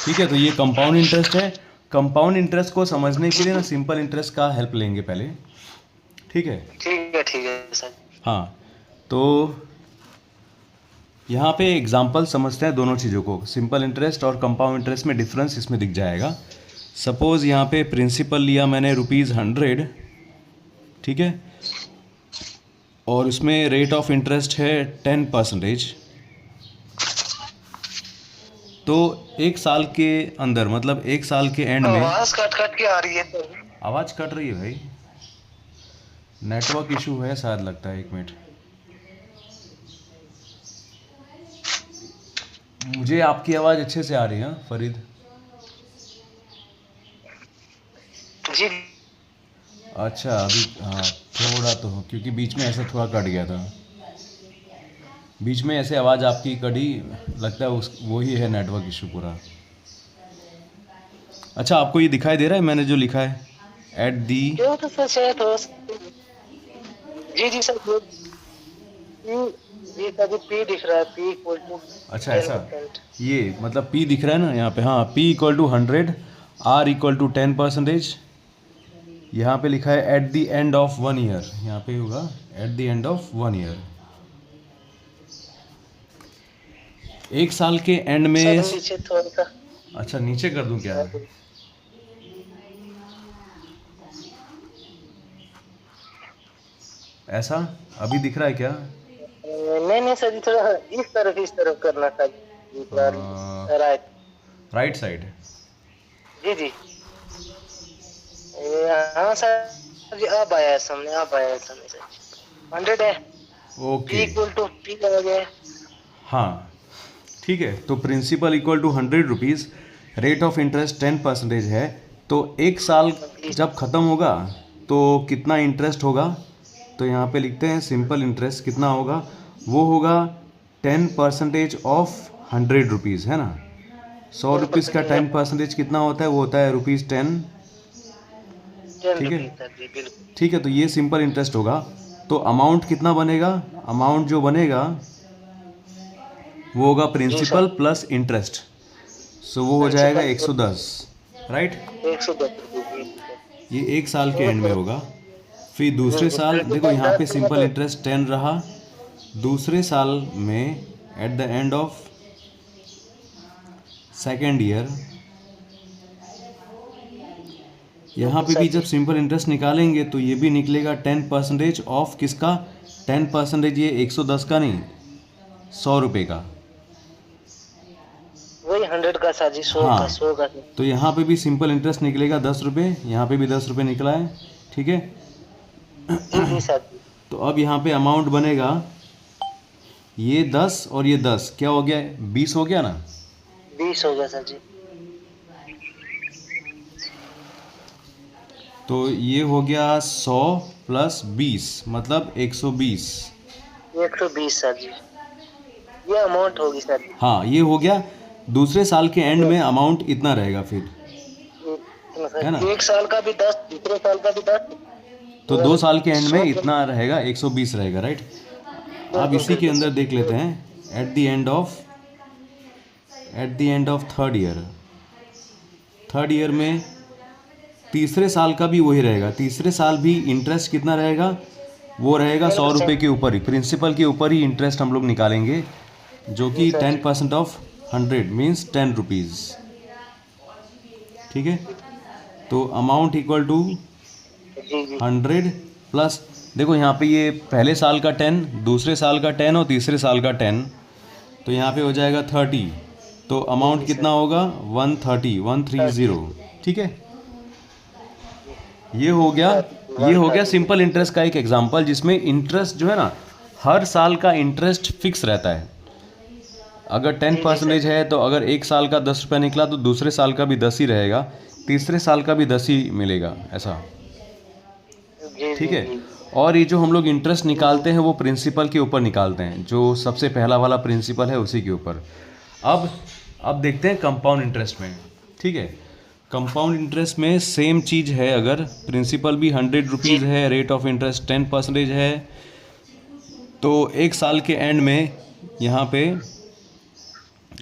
ठीक है, तो ये कंपाउंड इंटरेस्ट है। कंपाउंड इंटरेस्ट को समझने के लिए ना सिंपल इंटरेस्ट का हेल्प लेंगे पहले। ठीक है। ठीक है सर। हाँ, तो यहाँ पे एग्जांपल समझते हैं दोनों चीज़ों को। सिंपल इंटरेस्ट और कंपाउंड इंटरेस्ट में डिफरेंस इसमें दिख जाएगा। सपोज़ यहाँ पे प्रिंसिपल लिया मैंने ₹100, ठीक है, और इसमें रेट ऑफ इंटरेस्ट है 10%। तो एक साल के अंदर, मतलब एक साल के एंड में। आवाज कट कट के आ रही है तो। आवाज़ कट रही है भाई, नेटवर्क इशू है शायद, लगता है। 1 मिनट, मुझे आपकी आवाज़ अच्छे से आ रही है फरीद। जी अच्छा, अभी हाँ थोड़ा तो, क्योंकि बीच में ऐसे थोड़ा कट गया था, बीच में ऐसे आवाज़ आपकी कटी, लगता है उस वही है नेटवर्क इशू पूरा। अच्छा, आपको ये दिखाई दे रहा है मैंने जो लिखा है एट दी? क्यों तो सर शायद हो। जी सर जी सर पी दिख रहा है, पी इक्वल टू। अच्छा ऐसा, ये मतलब P दिख रहा है ना यहाँ पे। हाँ, P equal to 100, R equal to 10%। यहाँ पे लिखा है at the end of 1 year, यहाँ पे होगा at the end of 1 year. एक साल के एंड में। नीचे थोड़ा सा। अच्छा, नीचे कर दूं क्या? ऐसा अभी दिख रहा है क्या? नहीं सर जी, थोड़ा इस तरफ करना था। Right, right side. जी हाँ सर जी, अब आया है सामने, सर 100 है। ओके, इक्वल टू पी आ गया। हाँ ठीक है। तो principal equal to ₹100, rate of interest 10% है। तो एक साल जब ख़त्म होगा तो कितना इंटरेस्ट होगा? तो यहाँ पे लिखते हैं सिंपल इंटरेस्ट कितना होगा, वो होगा 10% ऑफ ₹100, है ना। 100 रुपीज़ का 10% कितना होता है? वो होता है ₹10। ठीक है, ठीक है। तो ये सिंपल इंटरेस्ट होगा। तो अमाउंट कितना बनेगा? अमाउंट जो बनेगा वो होगा प्रिंसिपल प्लस इंटरेस्ट। सो वो हो जाएगा 110, राइट। 110। ये एक साल के एंड में होगा। फिर दूसरे साल देखो, यहाँ पे सिंपल इंटरेस्ट 10 रहा। दूसरे साल में at the end of second year, यहाँ पे भी जब सिंपल इंटरेस्ट निकालेंगे तो ये भी निकलेगा 10% ऑफ किसका? 10% ये 110 का नहीं, 100 रुपये का। वही 100 का साजी, 100 हाँ, का 100 का। तो यहाँ पे भी सिंपल इंटरेस्ट निकलेगा 10 रुपये, यहाँ पे भी 10 रुपये निकला है। ठीक है। जी सर। तो अब यहाँ पे अमाउंट बनेगा ये 10 और ये 10, क्या हो गया? 20 हो गया ना। 20 हो गया सर जी। तो ये हो गया 100 प्लस 20, मतलब 120। 120 सर जी, ये अमाउंट होगी सर। हाँ, ये हो गया। दूसरे साल के एंड में अमाउंट इतना रहेगा फिर, है ना। एक साल का भी 10, दूसरे साल का भी 10। तो 2 साल के एंड में इतना रहेगा, 120 रहेगा, राइट। अब इसी के अंदर देख लेते हैं eight the end of third year में तीसरे साल का भी वही रहेगा। तीसरे साल भी इंटरेस्ट कितना रहेगा? वो रहेगा 100 रुपये के ऊपर ही, प्रिंसिपल के ऊपर ही इंटरेस्ट हम लोग निकालेंगे, जो कि 10% ऑफ 100 मीन्स 10 रुपीज़। ठीक है। तो अमाउंट इक्वल टू 100 प्लस, देखो यहाँ पे ये पहले साल का 10, दूसरे साल का 10 और तीसरे साल का 10, तो यहाँ पे हो जाएगा 30। तो अमाउंट कितना होगा? 130। ठीक है। ये हो गया सिंपल इंटरेस्ट का एक एग्जांपल, जिसमें इंटरेस्ट जो है ना, हर साल का इंटरेस्ट फिक्स रहता है। अगर 10% है तो अगर एक साल का 10 रुपये निकला तो दूसरे साल का भी 10 ही रहेगा, तीसरे साल का भी 10 ही मिलेगा, ऐसा। ठीक है। और ये जो हम लोग इंटरेस्ट निकालते हैं वो प्रिंसिपल के ऊपर निकालते हैं, जो सबसे पहला वाला प्रिंसिपल है उसी के ऊपर। अब देखते हैं कंपाउंड इंटरेस्ट में। ठीक है। कंपाउंड इंटरेस्ट में सेम चीज़ है। अगर प्रिंसिपल भी 100 रुपीज़ है, रेट ऑफ इंटरेस्ट 10% है, तो एक साल के एंड में यहाँ पे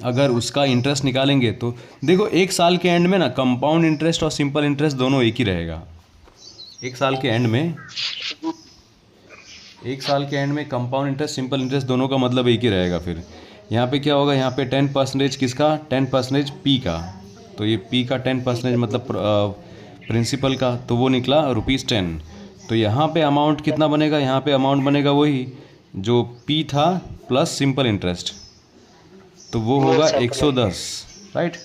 अगर उसका इंटरेस्ट निकालेंगे तो देखो एक साल के एंड में ना कंपाउंड इंटरेस्ट और सिंपल इंटरेस्ट दोनों एक ही रहेगा। एक साल के एंड में कंपाउंड इंटरेस्ट सिंपल इंटरेस्ट दोनों का मतलब एक ही रहेगा। फिर यहाँ पे क्या होगा, यहाँ पे 10% किसका, 10% पी का, तो ये पी का 10% मतलब प्रिंसिपल का, तो वो निकला ₹10। तो यहाँ पे अमाउंट कितना बनेगा, यहाँ पे अमाउंट बनेगा वही जो पी था प्लस सिंपल इंटरेस्ट, तो वो होगा 110, राइट,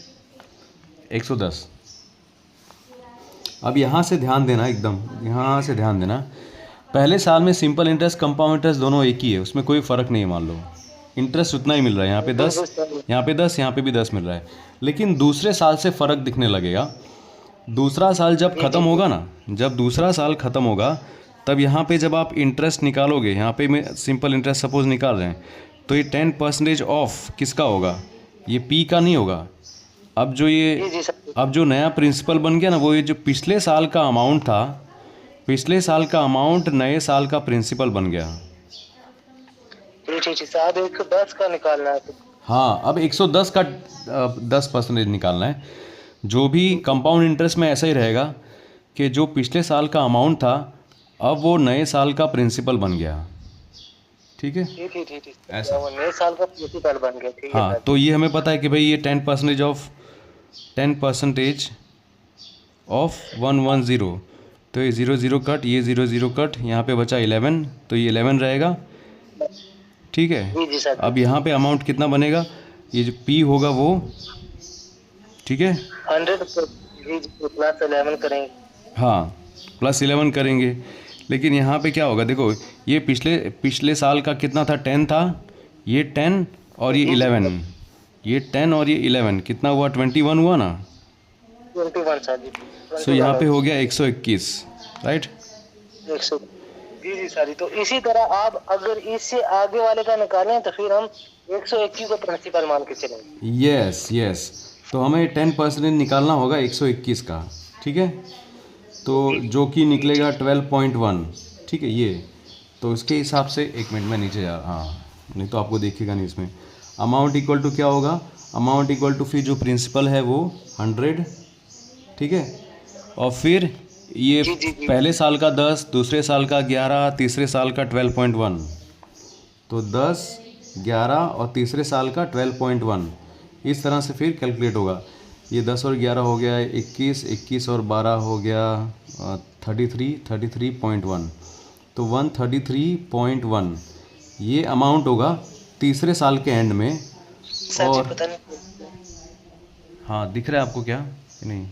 110। अब यहाँ से ध्यान देना, एकदम यहाँ से ध्यान देना, पहले साल में सिंपल इंटरेस्ट कंपाउंड इंटरेस्ट दोनों एक ही है, उसमें कोई फ़र्क नहीं है। मान लो इंटरेस्ट उतना ही मिल रहा है, यहाँ पे 10, यहाँ पे 10, यहाँ पे भी 10 मिल रहा है। लेकिन दूसरे साल से फ़र्क दिखने लगेगा। दूसरा साल जब ख़त्म होगा ना, जब दूसरा साल ख़त्म होगा तब यहाँ पे जब आप इंटरेस्ट निकालोगे, यहाँ पे मैं सिंपल इंटरेस्ट सपोज निकाल रहे हैं, तो ये 10% ऑफ किसका होगा, ये पी का नहीं होगा। अब जो नया प्रिंसिपल बन गया ना, वो ये जो पिछले साल का अमाउंट था, पिछले साल का अमाउंट नए साल का प्रिंसिपल बन गया। साहब 110 का निकालना है। हाँ, अब 110 का 10% निकालना है। जो भी कंपाउंड इंटरेस्ट में ऐसा ही रहेगा कि जो पिछले साल का अमाउंट था अब वो नए साल का प्रिंसिपल बन गया। ठीक है, ऐसा वो नए साल का प्रिंसिपल बन गया। ठीक है। हाँ, तो ये हमें पता है कि भाई ये 10% ऑफ 110, तो ये 0 0 कट, ये 0 0 कट, यहाँ पे बचा 11, तो ये 11 रहेगा। ठीक है, जी सर। अब यहाँ पे अमाउंट कितना बनेगा, ये जो पी होगा वो, ठीक है, 100 प्लस 11 करेंगे। हाँ, प्लस 11 करेंगे। लेकिन यहाँ पे क्या होगा, देखो ये पिछले साल का कितना था, 10 था, ये 10 और ये 11, ये 10 और ये 11 कितना हुआ, 21 हुआ ना। 21 सर जी। सो यहाँ पे हो गया 121, राइट। 100 जी सर। तो इसी तरह आप अगर इससे आगे वाले का निकालें तो फिर हम 121 को प्रिंसिपल मान के चलेंगे। यस, तो हमें 10% निकालना होगा 121 का। ठीक है, तो जो कि निकलेगा 12.1। ठीक है, ये तो इसके हिसाब से, एक मिनट में नीचे जा, हाँ नहीं तो आपको देखेगा नहीं इसमें। अमाउंट इक्वल टू क्या होगा, अमाउंट इक्वल टू फिर जो प्रिंसिपल है वो 100, ठीक है, और फिर ये पहले साल का 10, दूसरे साल का 11, तीसरे साल का 12.1, तो 10, 11 और तीसरे साल का 12.1, इस तरह से फिर कैलकुलेट होगा। ये 10 और 11 हो गया 21, 21 और 12 हो गया 33.1, तो 133.1 ये अमाउंट होगा तीसरे साल के एंड में। और पता नहीं हाँ, दिख रहा है आपको क्या कि नहीं,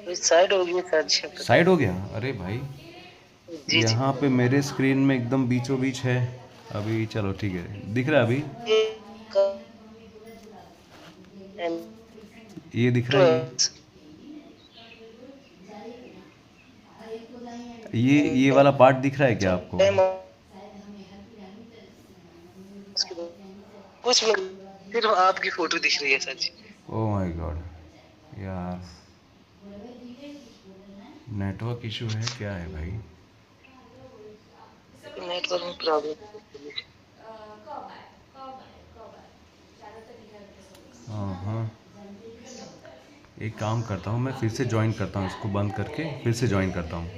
साइड हो गई सर। साइड हो गया, अरे भाई यहाँ पे मेरे स्क्रीन में एकदम बीचों बीच है अभी। चलो ठीक है, दिख रहा है अभी, ये दिख रहा है, ये वाला पार्ट दिख रहा है क्या आपको? कुछ सिर्फ आपकी फोटो दिख रही है sir ji. Oh my god यार, नेटवर्क इशू है क्या है भाई? नेटवर्क में प्रॉब्लम। हाँ, एक काम करता हूँ, मैं फिर से ज्वाइन करता हूँ, इसको बंद करके फिर से ज्वाइन करता हूँ।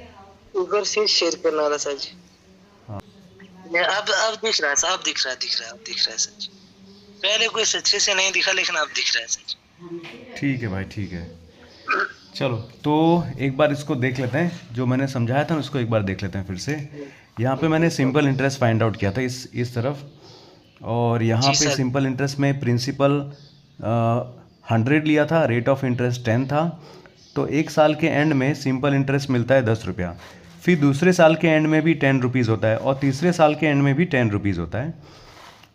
ऊपर से शेयर करना वाला सर जी। हाँ, अब दिख रहा है सर, अब दिख रहा है सर जी। पहले कोई अच्छे से नहीं दिखा, लेकिन अब दिख रहा है सर जी। ठीक है भाई, ठीक है, चलो तो एक बार इसको देख लेते हैं, जो मैंने समझाया था उसको एक बार देख लेते हैं फिर से। यहाँ पे मैंने सिंपल इंटरेस्ट फाइंड आउट किया था इस तरफ, और यहाँ पे सिंपल इंटरेस्ट में प्रिंसिपल 100 लिया था, रेट ऑफ इंटरेस्ट 10 था, तो एक साल के एंड में सिंपल इंटरेस्ट मिलता है 10 रुपया, फिर दूसरे साल के एंड में भी 10 रुपीज़ होता है, और तीसरे साल के एंड में भी 10 रुपीज़ होता है।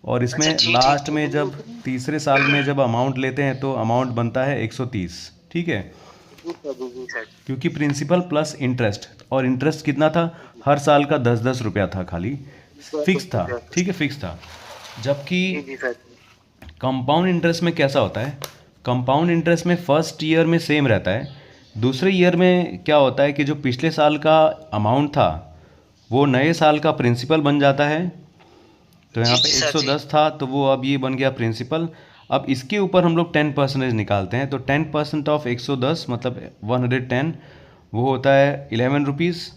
और इसमें लास्ट में जब तीसरे साल में जब अमाउंट लेते हैं तो अमाउंट बनता है 130। ठीक है, क्योंकि प्रिंसिपल प्लस इंटरेस्ट, और इंटरेस्ट कितना था, हर साल का 10-10 रुपया था, खाली फिक्स था। ठीक है, फिक्स था। जबकि कंपाउंड इंटरेस्ट में कैसा होता है, कंपाउंड इंटरेस्ट में फर्स्ट ईयर में सेम रहता है, दूसरे ईयर में क्या होता है कि जो पिछले साल का अमाउंट था वो नए साल का प्रिंसिपल बन जाता है, तो यहाँ जी, पे जी, सर, 110 था तो वो अब ये बन गया प्रिंसिपल। अब इसके ऊपर हम लोग 10% निकालते हैं, तो 10% ऑफ 110 मतलब 110 वो होता है 11 रुपीज़।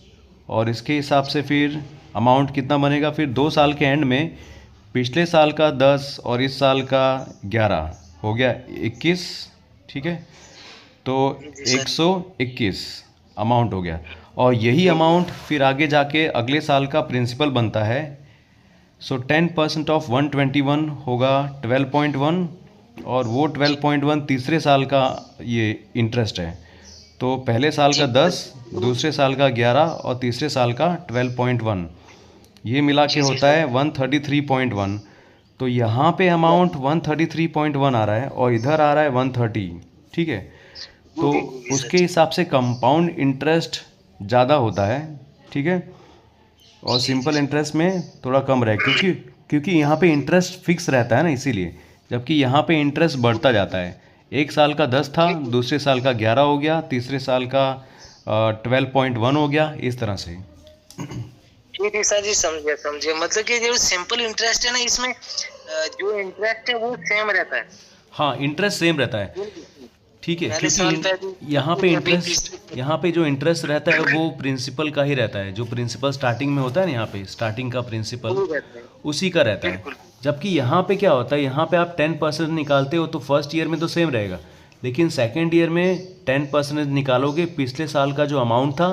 और इसके हिसाब से फिर अमाउंट कितना बनेगा, फिर 2 साल के एंड में पिछले साल का 10 और इस साल का 11 हो गया 21। ठीक है, तो जी, सर, 121 अमाउंट हो गया। और यही अमाउंट फिर आगे जाके अगले साल का प्रिंसिपल बनता है। सो 10% ऑफ 121 होगा 12.1, और वो 12.1 तीसरे साल का ये इंटरेस्ट है। तो पहले साल का 10, दूसरे साल का 11 और तीसरे साल का 12.1, ये मिला के जी, होता है 133.1। तो यहाँ पे अमाउंट 133.1 आ रहा है और इधर आ रहा है 130। ठीक है, तो जी, जी, सर, उसके हिसाब से कंपाउंड इंटरेस्ट ज़्यादा होता है। ठीक है, और सिंपल इंटरेस्ट में थोड़ा कम रहे, क्योंकि यहाँ पे इंटरेस्ट फिक्स रहता है ना, इसीलिए। जबकि यहाँ पे इंटरेस्ट बढ़ता जाता है। एक साल का 10 था, दूसरे साल का 11 हो गया, तीसरे साल का 12.1 हो गया, इस तरह से। जी, सर जी, समझे मतलब कि जो सिंपल इंटरेस्ट है ना, इसमें जो इंटरेस्ट है वो सेम रहता है। हाँ, इंटरेस्ट सेम रहता है। ठीक है, पहले साल क्योंकि यहाँ पे जो इंटरेस्ट रहता है वो प्रिंसिपल का ही रहता है। जो प्रिंसिपल स्टार्टिंग में होता है ना, यहाँ पे स्टार्टिंग का प्रिंसिपल उसी का रहता है। जबकि यहाँ पे क्या होता है, यहाँ पे आप 10% निकालते हो तो फर्स्ट ईयर में तो सेम रहेगा, लेकिन सेकेंड ईयर में 10% निकालोगे, पिछले साल का जो अमाउंट था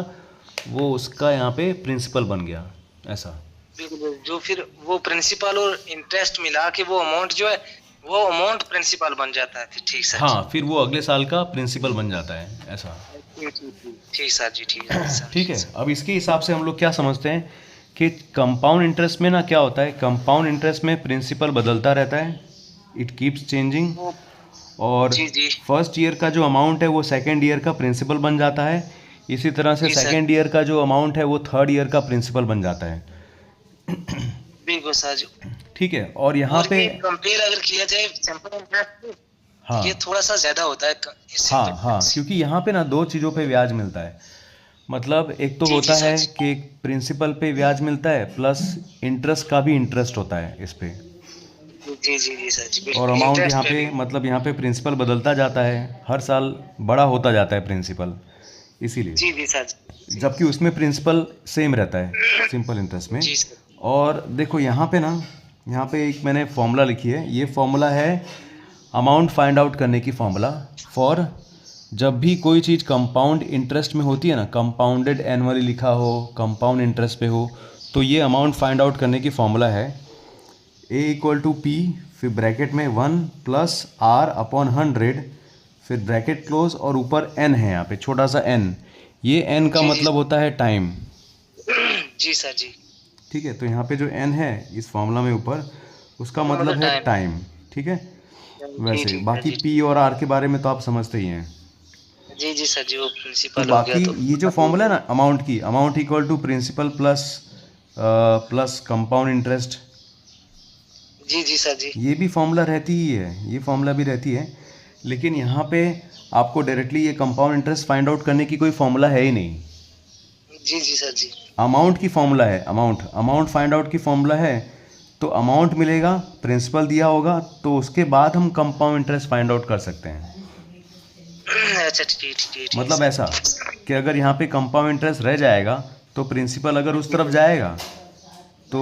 वो उसका यहाँ पे प्रिंसिपल बन गया, ऐसा। बिल्कुल, जो फिर वो प्रिंसिपल और इंटरेस्ट मिला के वो अमाउंट जो है वो अमाउंट प्रिंसिपल बन जाता है। ठीक सर, हाँ, फिर वो अगले साल का प्रिंसिपल बन जाता है, ऐसा। ठीक सर जी, ठीक है सर। ठीक है, अब इसके हिसाब से हम लोग क्या समझते हैं कि कंपाउंड इंटरेस्ट में ना क्या होता है, कंपाउंड इंटरेस्ट में प्रिंसिपल बदलता रहता है, इट कीप्स चेंजिंग। और जी, जी, फर्स्ट ईयर का जो अमाउंट है वो सेकेंड ईयर का प्रिंसिपल बन जाता है। इसी तरह से जी, सर। सेकेंड ईयर का जो अमाउंट है वो थर्ड ईयर का प्रिंसिपल बन जाता है। बिल्कुल सर जी। ठीक है, और यहाँ और पे भी कंपेयर अगर किया जाए सिंपल इंटरेस्ट, हाँ ये थोड़ा सा ज्यादा होता है इससे। हाँ, क्योंकि यहाँ पे ना दो चीज़ों पे ब्याज मिलता है। मतलब एक तो जी, होता जी, है सर। कि प्रिंसिपल पे ब्याज मिलता है, प्लस इंटरेस्ट का भी इंटरेस्ट होता है इस पे। जी, जी, जी सर जी, और बिल्कुल अमाउंट इंटरेस्ट यहाँ पे पे भी। मतलब यहाँ पे प्रिंसिपल बदलता जाता है, हर साल बड़ा होता जाता है प्रिंसिपल, इसीलिए। जी, जी सर जी। जबकि उसमें प्रिंसिपल सेम रहता है सिंपल इंटरेस्ट में। जी सर। और देखो यहाँ पे ना, यहाँ पे एक मैंने फॉर्मूला लिखी है, ये फॉर्मूला है अमाउंट फाइंड आउट करने की फॉर्मूला फॉर जब भी कोई चीज़ कंपाउंड इंटरेस्ट में होती है ना, कंपाउंडेड एनुअली लिखा हो, कंपाउंड इंटरेस्ट पे हो, तो ये अमाउंट फाइंड आउट करने की फॉर्मूला है A=P, फिर ब्रैकेट में 1 + R/100, फिर ब्रैकेट क्लोज, और ऊपर n है यहाँ पे छोटा सा n। ये n का जी, मतलब होता है टाइम। जी सर जी। ठीक है, तो यहाँ पे जो n है इस फॉर्मूला में ऊपर, उसका मतलब मतलब है टाइम। टाइम। ठीक है, वैसे ठीक है बाकी जी। P और R के बारे में तो आप समझते ही हैं। जी, जी सर जी, वो तो प्रिंसिपल हो गया बाकी तो। ये जो फॉर्मूला है ना अमाउंट की, amount equal to principal plus compound interest, जी, जी सर जी। ये भी फॉर्मूला रहती ही है, ये फॉर्मूला भी रहती है। लेकिन यहाँ पे आपको डायरेक्टली ये कंपाउंड इंटरेस्ट फाइंड आउट करने की कोई फॉर्मूला है ही नहीं। जी, जी सर जी। अमाउंट की फॉर्मूला है, अमाउंट फाइंड आउट की फॉर्मूला है। तो अमाउंट मिलेगा, प्रिंसिपल दिया होगा, तो उसके बाद हम कंपाउंड इंटरेस्ट फाइंड आउट कर सकते हैं। अच्छा, ठीक, ठीक, ठीक मतलब सर। ऐसा कि अगर यहाँ पे कंपाउंड इंटरेस्ट रह जाएगा तो प्रिंसिपल अगर उस तरफ जाएगा तो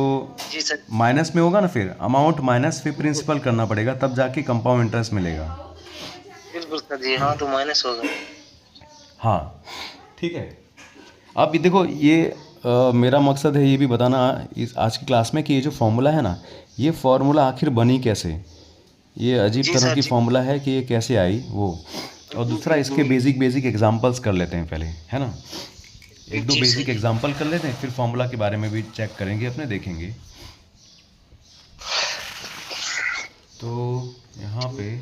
जी सर। माइनस में होगा ना, फिर अमाउंट माइनस फिर प्रिंसिपल करना पड़ेगा, तब जाके कंपाउंड इंटरेस्ट मिलेगा। बिल्कुल सर जी, हाँ तो माइनस होगा। हाँ, ठीक है। अब ये देखो, ये मेरा मकसद है ये भी बताना इस आज की क्लास में कि ये जो फॉर्मूला है ना, ये फॉर्मूला आखिर बनी कैसे। ये अजीब जी तरह सर की जी। फॉर्मूला है कि ये कैसे आई वो। और दूसरा, इसके बेसिक एग्जांपल्स कर लेते हैं पहले, है ना। एक दो जी बेसिक सर। एग्जांपल कर लेते हैं, फिर फॉर्मूला के बारे में भी चेक करेंगे, अपने देखेंगे। तो यहाँ पे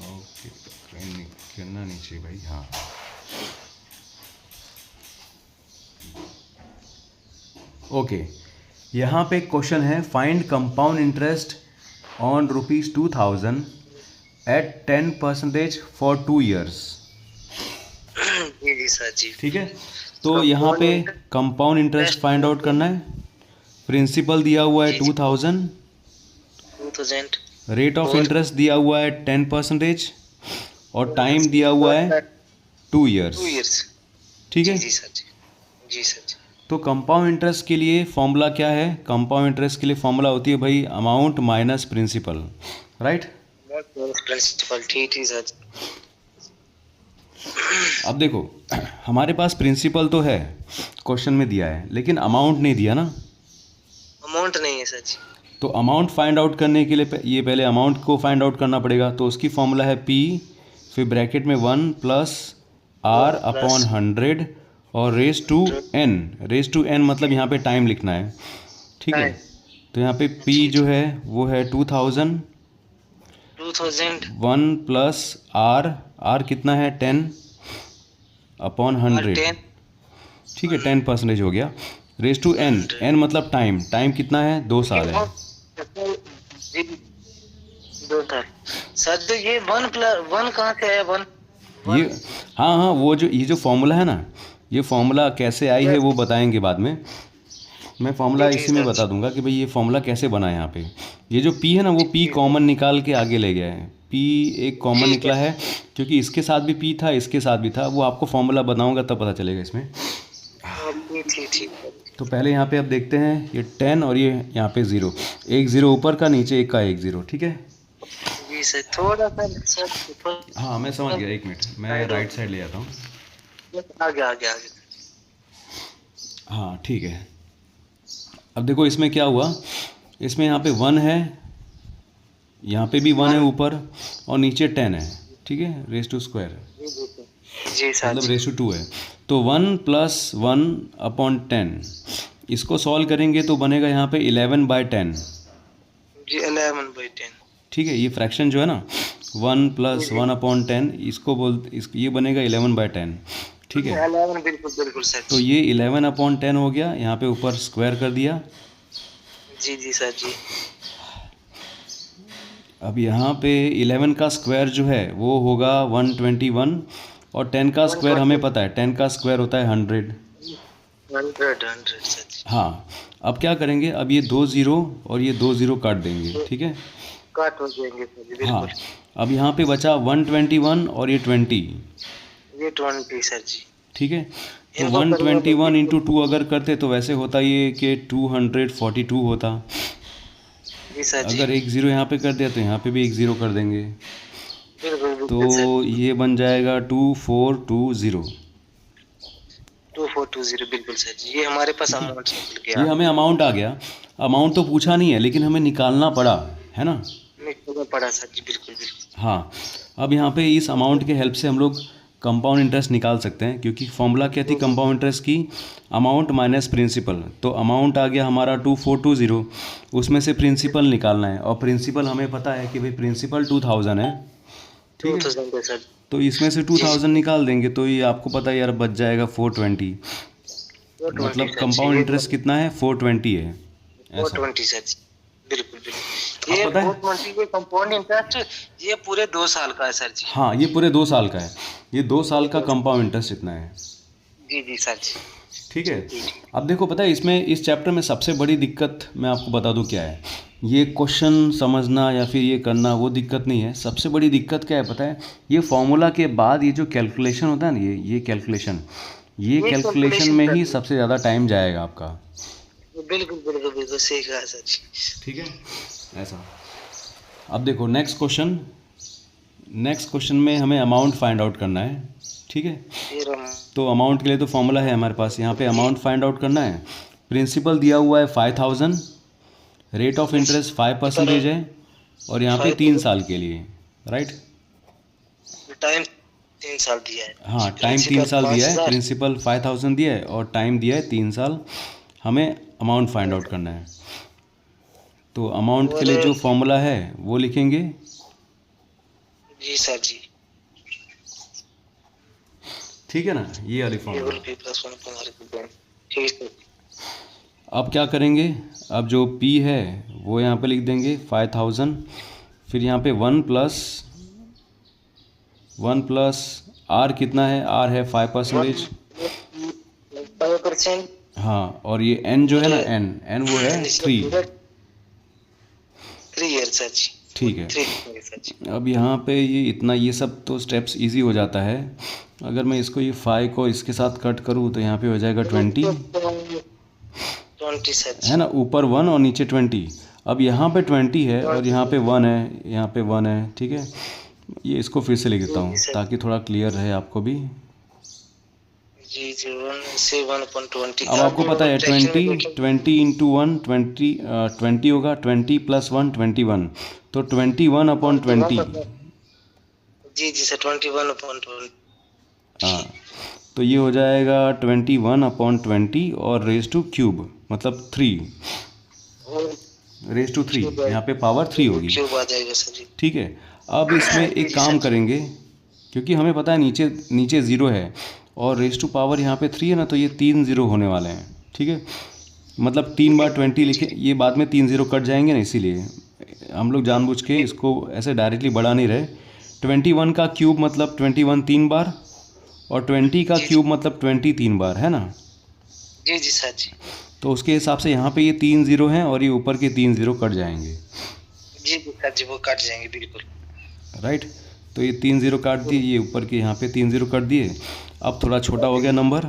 ओके, करना नीचे भाई, हाँ। ओके, यहाँ पे क्वेश्चन है, find compound interest on ₹2000 at 10% for 2 years। जी, जी सर जी। ठीक है, तो यहाँ पे कंपाउंड इंटरेस्ट फाइंड आउट करना है। प्रिंसिपल दिया हुआ है जी, जी। 2000, 2000 रेट ऑफ और इंटरेस्ट दिया हुआ है 10% और टाइम दिया हुआ है 2 ईयर्स। 2 इयर्स। ठीक जी है। जी सर जी। जी सर जी। तो कंपाउंड इंटरेस्ट के लिए फॉर्मूला क्या है? कंपाउंड इंटरेस्ट के लिए फॉर्मूला होती है भाई amount minus principal, right. Principal ठीक ठीक सर। अब देखो हमारे पास प्रिंसिपल तो है, क्वेश्चन में दिया है, लेकिन अमाउंट नहीं दिया ना। अमाउंट नहीं है सर जी। तो अमाउंट फाइंड आउट करने के लिए ये पहले अमाउंट को फाइंड आउट करना पड़ेगा। तो उसकी फॉर्मूला है पी, फिर ब्रैकेट में 1 प्लस आर अपॉन 100 और रेस टू एन मतलब यहाँ पे टाइम लिखना है। ठीक है। तो यहाँ पे पी जो है वो है 2000 1 प्लस आर कितना है 10 अपॉन 100। ठीक है, 10% हो गया। रेस टू एन मतलब टाइम कितना है 2 साल है। जी, 2 साल सर। तो ये 1 प्लस 1 कहाँ से है 1? ये हाँ वो जो ये जो फॉर्मूला है ना, ये फॉर्मूला कैसे आई है वो बताएंगे बाद में। मैं फॉर्मूला जी, इसी में सर। बता दूंगा कि भाई ये फॉर्मूला कैसे बना है। यहाँ पे ये जो पी है ना वो पी कॉमन निकाल के आगे ले गया है। पी एक कॉमन निकला है क्योंकि इसके साथ भी पी था, इसके साथ भी था। वो आपको फॉर्मूला बताऊंगा तब पता चलेगा इसमें। ठीक। तो पहले यहाँ पे अब देखते हैं ये 10 और ये यहाँ पे 0, एक 0 ऊपर का, नीचे एक का 1 0। ठीक है। जी सर, थोड़ा सा ऊपर। हाँ मैं समझ गया, 1 मिनट मैं राइट साइड ले जाता हूँ। आगे। हाँ ठीक है। अब देखो इसमें क्या हुआ, इसमें यहाँ पे 1 है, यहाँ पे भी 1 है ऊपर और नीचे 10 है। ठीक है, रेस टू स्क्वायर जी सर। मतलब रेस टू 2 है। तो 1 प्लस 1 अपॉन 10 इसको सॉल्व करेंगे तो बनेगा यहाँ पे 11/10। जी 11/10। ठीक है, ये फ्रैक्शन जो है ना 1 प्लस 1 अपॉन 10 इसको ये बनेगा 11/10। ठीक है, 11 बिल्कुल सर। तो ये 11/10 हो गया। यहाँ पे ऊपर स्क्वायर कर दिया। जी सर जी। अब यहाँ पे 11 का स्क्वायर जो है वो होगा 121 और 10 का स्क्वायर हमें पता है 10 का स्क्वायर होता है 100। 100 सर जी। हाँ, अब क्या करेंगे, अब ये 2 0 और ये 2 0 काट देंगे। ठीक है, काट हो जाएंगे सर जी, हाँ। बिल्कुल। अब यहाँ पे बचा 121 और ये 20। ये 20 सर जी। ठीक है, तो 121 इंटू 2 अगर करते तो वैसे होता ये कि 242 होता। जी सर जी। अगर 1 0 यहाँ पे कर दिया तो यहाँ पे भी 1 0 कर देंगे, बिल्कुल तो ये बन जाएगा 2420। 2420 बिल्कुल सर जी। ये हमारे पास अमाउंट निकल ये गया। हमें अमाउंट आ गया। अमाउंट तो पूछा नहीं है लेकिन हमें निकालना पड़ा है ना। निकलना पड़ा सर जी, बिल्कुल। हाँ, अब यहाँ पे इस अमाउंट के हेल्प से हम लोग कंपाउंड इंटरेस्ट निकाल सकते हैं, क्योंकि फॉर्मूला क्या थी कंपाउंड इंटरेस्ट की, अमाउंट माइनस प्रिंसिपल। तो अमाउंट आ गया हमारा 2420, उसमें से प्रिंसिपल निकालना है और प्रिंसिपल हमें पता है कि भाई प्रिंसिपल 2000 है। ठीक है, 2000 सर। तो इसमें से 2000 निकाल देंगे तो ये आपको पता है यार बच जाएगा 420। मतलब कंपाउंड इंटरेस्ट कितना है 420 है ऐसा। 420 सर जी, बिल्कुल। ये पता है? 420 के कंपाउंड इंटरेस्ट ये पूरे 2 साल का है सर जी। हाँ, ये पूरे 2 साल का है। ये 2 साल का कंपाउंड इंटरेस्ट इतना है। जी सर जी। ठीक है। अब देखो पता है इसमें इस चैप्टर में सबसे बड़ी दिक्कत मैं आपको बता दूं क्या है। ये क्वेश्चन समझना या फिर ये करना वो दिक्कत नहीं है। सबसे बड़ी दिक्कत क्या है पता है, ये फॉर्मूला के बाद ये जो कैलकुलेशन होता है ना, ये कैलकुलेशन में ही सबसे ज़्यादा टाइम जाएगा आपका। बिल्कुल सही कहा सर जी। ठीक है, ऐसा। अब देखो नेक्स्ट क्वेश्चन में हमें अमाउंट फाइंड आउट करना है। ठीक है, तो अमाउंट के लिए तो फॉर्मूला है हमारे पास। यहाँ पे अमाउंट फाइंड आउट करना है। प्रिंसिपल दिया हुआ है 5000, रेट ऑफ इंटरेस्ट 5% है और यहाँ पे 3 साल के लिए, राइट। टाइम 3 साल दिया है। हाँ, टाइम 3 साल दिया है। प्रिंसिपल 5000 दिया है और टाइम दिया है 3 साल। हमें अमाउंट फाइंड आउट करना है। तो अमाउंट के लिए जो फॉर्मूला है वो लिखेंगे। जी सर जी। ठीक है ना, ये वाली फॉर्मूला। ठीक है। अब क्या करेंगे, अब जो P है वो यहाँ पे लिख देंगे 5000, फिर यहाँ पे 1 प्लस R कितना है, R है 5%। 5%। हाँ, और ये n जो है ना, n वो है 3। 3 ईयर सर जी। ठीक है। 3 सर जी। अब यहाँ पे ये इतना, ये सब तो स्टेप्स इजी हो जाता है। अगर मैं इसको, ये 5 को इसके साथ कट करूँ तो यहाँ पे हो जाएगा 20, 20 सर है जी। ना, ऊपर 1 और नीचे 20। अब यहाँ पे 20 है और यहाँ पे 1 है, यहाँ पे 1 है, ठीक है। ये इसको फिर से लिख देता हूँ ताकि थोड़ा क्लियर रहे आपको भी। जी जी 1 से 1/20। अब आपको पता है 20 इंटू 1 20 होगा, 20 प्लस 1 21, तो 21/20। जी जी सर 21/20। हाँ, तो ये हो जाएगा 21/20 और रेज टू क्यूब मतलब 3, रेज टू 3, यहाँ पे पावर 3 होगी। क्यूब आ जाएगा सर जी। ठीक है। अब इसमें एक काम करेंगे, क्योंकि हमें पता है नीचे नीचे 0 है और रेज टू पावर यहाँ पे 3 है ना, तो ये 3 0 होने वाले हैं। ठीक है, मतलब 3 बार 20 लिखे, ये बाद में 3 0 कट जाएंगे ना, इसीलिए हम लोग जानबूझ के इसको ऐसे डायरेक्टली बढ़ा नहीं रहे। 21 का क्यूब मतलब 21 3 बार, और 20 का क्यूब मतलब 20 3 बार, है ना। जी जी सर जी। तो उसके हिसाब से यहाँ पे ये 3 0 हैं और ये ऊपर के 3 0 कट जाएंगे। जी जी सर जी वो कट जाएंगे बिल्कुल। राइट, तो ये 3 0 काट दिए, ये ऊपर के यहाँ पे 3 0 कट दिए। अब थोड़ा छोटा हो गया नंबर,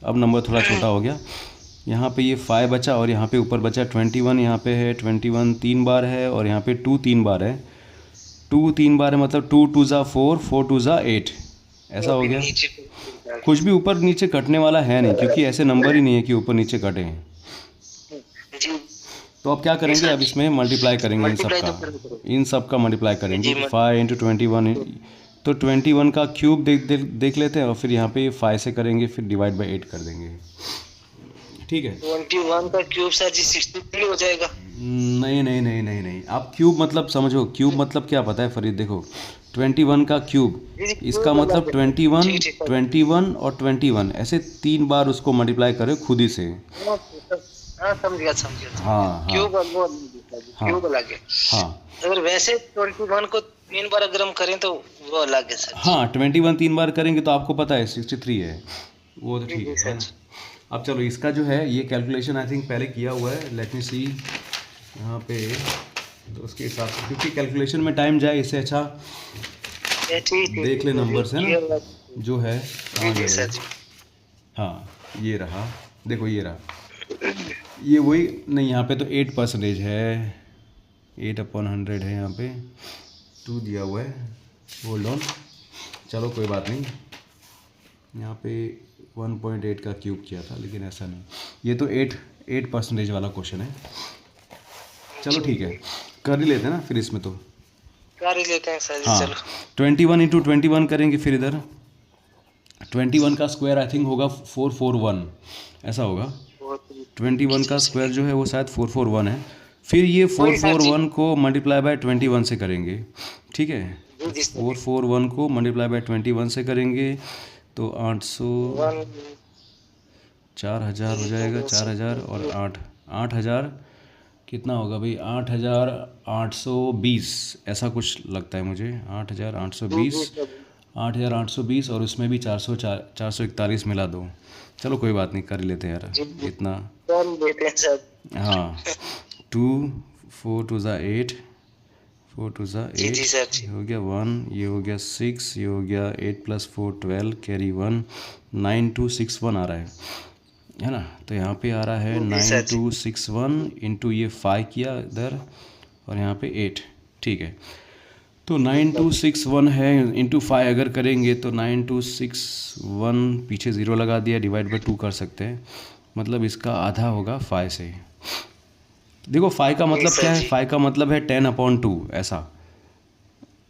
अब नंबर थोड़ा छोटा हो गया। यहाँ पे ये 5 बचा और यहाँ पे ऊपर बचा 21, यहाँ पे है 21 3 बार है और यहाँ पे 2 3 बार है। 2 3 बार है मतलब 2 2 ज़ा 4, 4 2 ज़ा 8, ऐसा हो गया। कुछ भी ऊपर नीचे कटने वाला है नहीं, क्योंकि ऐसे नंबर ही नहीं है कि ऊपर नीचे कटे हैं। तो अब क्या करेंगे, अब इसमें मल्टीप्लाई करेंगे इन सब का मल्टीप्लाई करेंगे। 5 इंटू 21, तो 21 का क्यूब देख लेते हैं और फिर यहाँ पे 5 से करेंगे, फिर डिवाइड बाई 8 कर देंगे। ठीक है। 21 का क्यूब सर जी 63 हो जाएगा। नहीं नहीं नहीं नहीं नहीं, आप क्यूब मतलब समझो, क्यूब मतलब क्या पता है फरीद, देखो 21 का क्यूब, इसका मतलब 21 21 और 21 ऐसे 3 बार उसको मल्टीप्लाई करें खुद ही से। हाँ समझ गया समझ गया। हाँ क्यूब हाँ वो क्यूब अलग है। हाँ अगर वैसे 21 को 3 बार अगर हम करें तो वो अलग है सर। हाँ, 21 3 बार करेंगे तो आपको पता है 63 है, वो तो ठीक है ना। अब चलो इसका जो है ये कैलकुलेशन आई थिंक पहले किया हुआ है, लेट मी सी यहाँ पे, तो उसके हिसाब से, क्योंकि कैलकुलेशन में टाइम जाए, इससे अच्छा देख ले नंबर्स, है ना जो है। हाँ ये रहा, देखो ये रहा, ये वही नहीं, यहाँ पे तो 8% है, 8/100 है, यहाँ पे 2 दिया हुआ है, होल्ड ऑन, चलो कोई बात नहीं। यहाँ पे 1.8 का क्यूब किया था, लेकिन ऐसा नहीं, ये तो 8% वाला क्वेश्चन है। चलो ठीक है, कर ही लेते हैं ना फिर इसमें, तो कर ही लेते हैं सर। हाँ, चलो 21 इंटू 21 करेंगे, फिर इधर 21 का स्क्वायर आई थिंक होगा 441, ऐसा होगा। 21 का स्क्वायर जो है वो शायद 441 है। फिर ये 441 को मल्टीप्लाई बाय 21 से करेंगे, ठीक है। 441 को मल्टीप्लाई बाय 21 से करेंगे तो 800, 4000 हो जाएगा, 4000 और 8000 कितना होगा भाई, 8820 ऐसा कुछ लगता है मुझे, 8820 और उसमें भी 441 मिला दो। चलो कोई बात नहीं, कर लेते हैं यार इतना। हाँ, 2 4 2 ज़ा 8, 4 2 ज़ा 8 हो गया 1, ये हो गया 6, ये हो गया 8 + 4 12, कैरी 1, 9261 आ रहा है ना। तो यहाँ पे आ रहा है 9261 इंटू ये 5 किया इधर और यहाँ पे 8, ठीक है। तो 9261 है इंटू 5 अगर करेंगे तो 9261, पीछे 0 लगा दिया, डिवाइड बाई 2 कर सकते हैं, मतलब इसका आधा होगा 5 से। देखो 5 का मतलब क्या है, 5 का मतलब है 10/2, ऐसा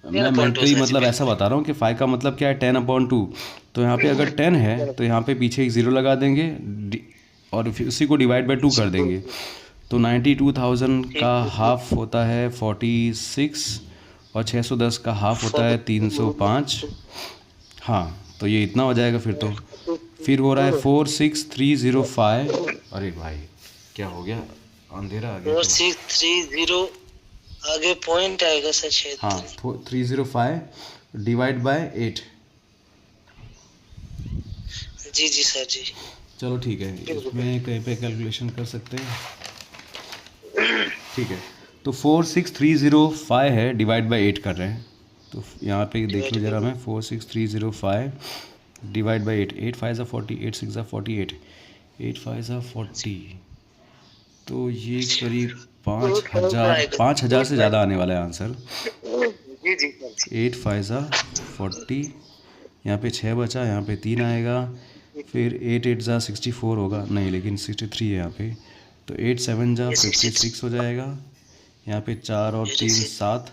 मैं मेंटली मतलब ऐसा बता रहा हूँ कि 5 का मतलब क्या है 10/2। तो यहाँ पे अगर 10 है तो यहाँ पे पीछे एक 0 लगा देंगे और फिर उसी को डिवाइड बाई 2 कर देंगे। तो 92,000 का हाफ होता है 46 और 610 का हाफ होता है 305। हाँ, तो ये इतना हो जाएगा फिर हो रहा है 46305। अरे भाई क्या हो गया, अंधेरा आ गया। 4630 आगे पॉइंट आएगा सर शायद। हाँ, 305 डिवाइड बाय 8। जी जी सर जी। चलो ठीक है, इसमें कहीं पे कैलकुलेशन कर सकते हैं। ठीक है, तो 46305 है, डिवाइड बाय 8 कर रहे हैं। तो यहाँ पे देख लो जरा, मैं 46305 डिवाइड बाई 8, 8 5 40, 8 6 48, 8 5 40, तो ये करीब 5,000 से ज़्यादा आने वाला है आंसर। जी जी सर जी। 8 5 40, यहाँ पे 6 बचा, यहाँ पे 3 आएगा, फिर 8 8 64 होगा, नहीं लेकिन 63 है यहाँ पे, तो 8 7 56 हो जाएगा, यहाँ पे 4 और 3 7,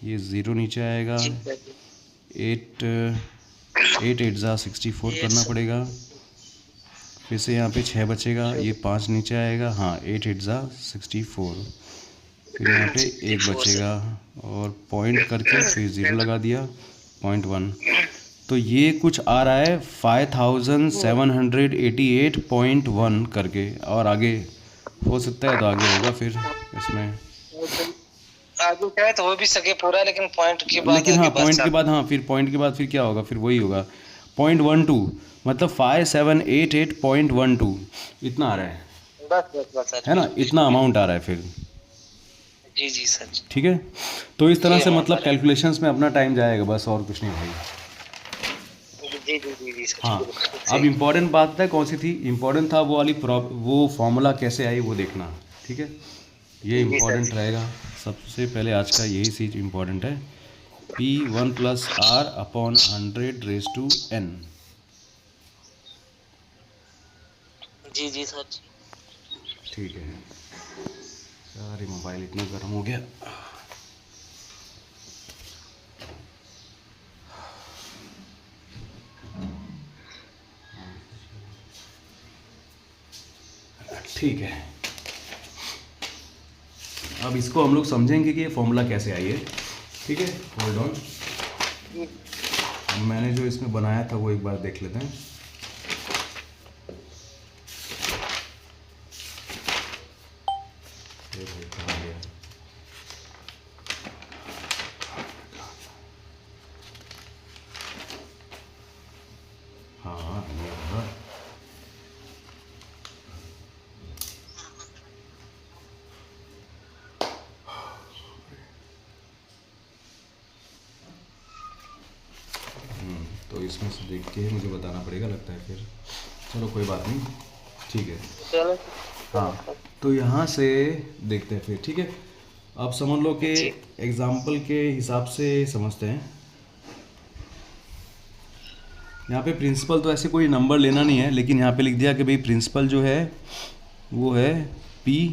ये ज़ीरो नीचे आएगा, 8 8 8 64 करना पड़ेगा, फिर से यहाँ पे 6 बचेगा, ये 5 नीचे आएगा, हाँ 8 8 64, फिर यहाँ पे 1 बचेगा और पॉइंट करके फिर ज़ीरो लगा दिया, 0.1, तो ये कुछ आ रहा है 5788.1 करके, और आगे हो सकता है तो आगे होगा फिर इसमें, आगे शायद हो भी सके पूरा, लेकिन पॉइंट के बाद, लेकिन हाँ पॉइंट के बाद, हाँ फिर पॉइंट के बाद फिर क्या होगा, फिर वही होगा 0.12, मतलब 5788.12 इतना आ रहा है, बस सर, है ना, इतना अमाउंट आ रहा है फिर। जी जी सर। ठीक है, तो इस तरह जी, से हाँ, मतलब सर। कैलकुलेशंस में अपना टाइम जाएगा बस, और कुछ नहीं भाई। जी जी जी जी सर। हाँ, बिल्कुल अब इम्पोर्टेंट बात पता है कौन सी थी, इम्पोर्टेंट था वो वाली वो फॉर्मूला कैसे आई वो देखना। ठीक है, ये जी, इम्पोर्टेंट सर। रहेगा सबसे पहले, आज का यही चीज़ इम्पोर्टेंट है, P1 + R/100⁻n। जी जी सर। ठीक है, अरे मोबाइल इतना गर्म हो गया। ठीक है, अब इसको हम लोग समझेंगे कि ये फॉर्मूला कैसे आई है। ठीक है, होल्ड ऑन, मैंने जो इसमें बनाया था वो एक बार देख लेते हैं। ये भाई कहाँ गया? हाँ ये रहा। तो इसमें से देख के मुझे बताना पड़ेगा लगता है फिर, चलो कोई बात नहीं। ठीक है, चलो। हाँ तो यहाँ से देखते हैं फिर। ठीक है, आप समझ लो कि जी। एग्जाम्पल के हिसाब से समझते हैं। यहाँ पे प्रिंसिपल तो ऐसे कोई नंबर लेना नहीं है, लेकिन यहाँ पे लिख दिया कि भाई प्रिंसिपल जो है वो है P,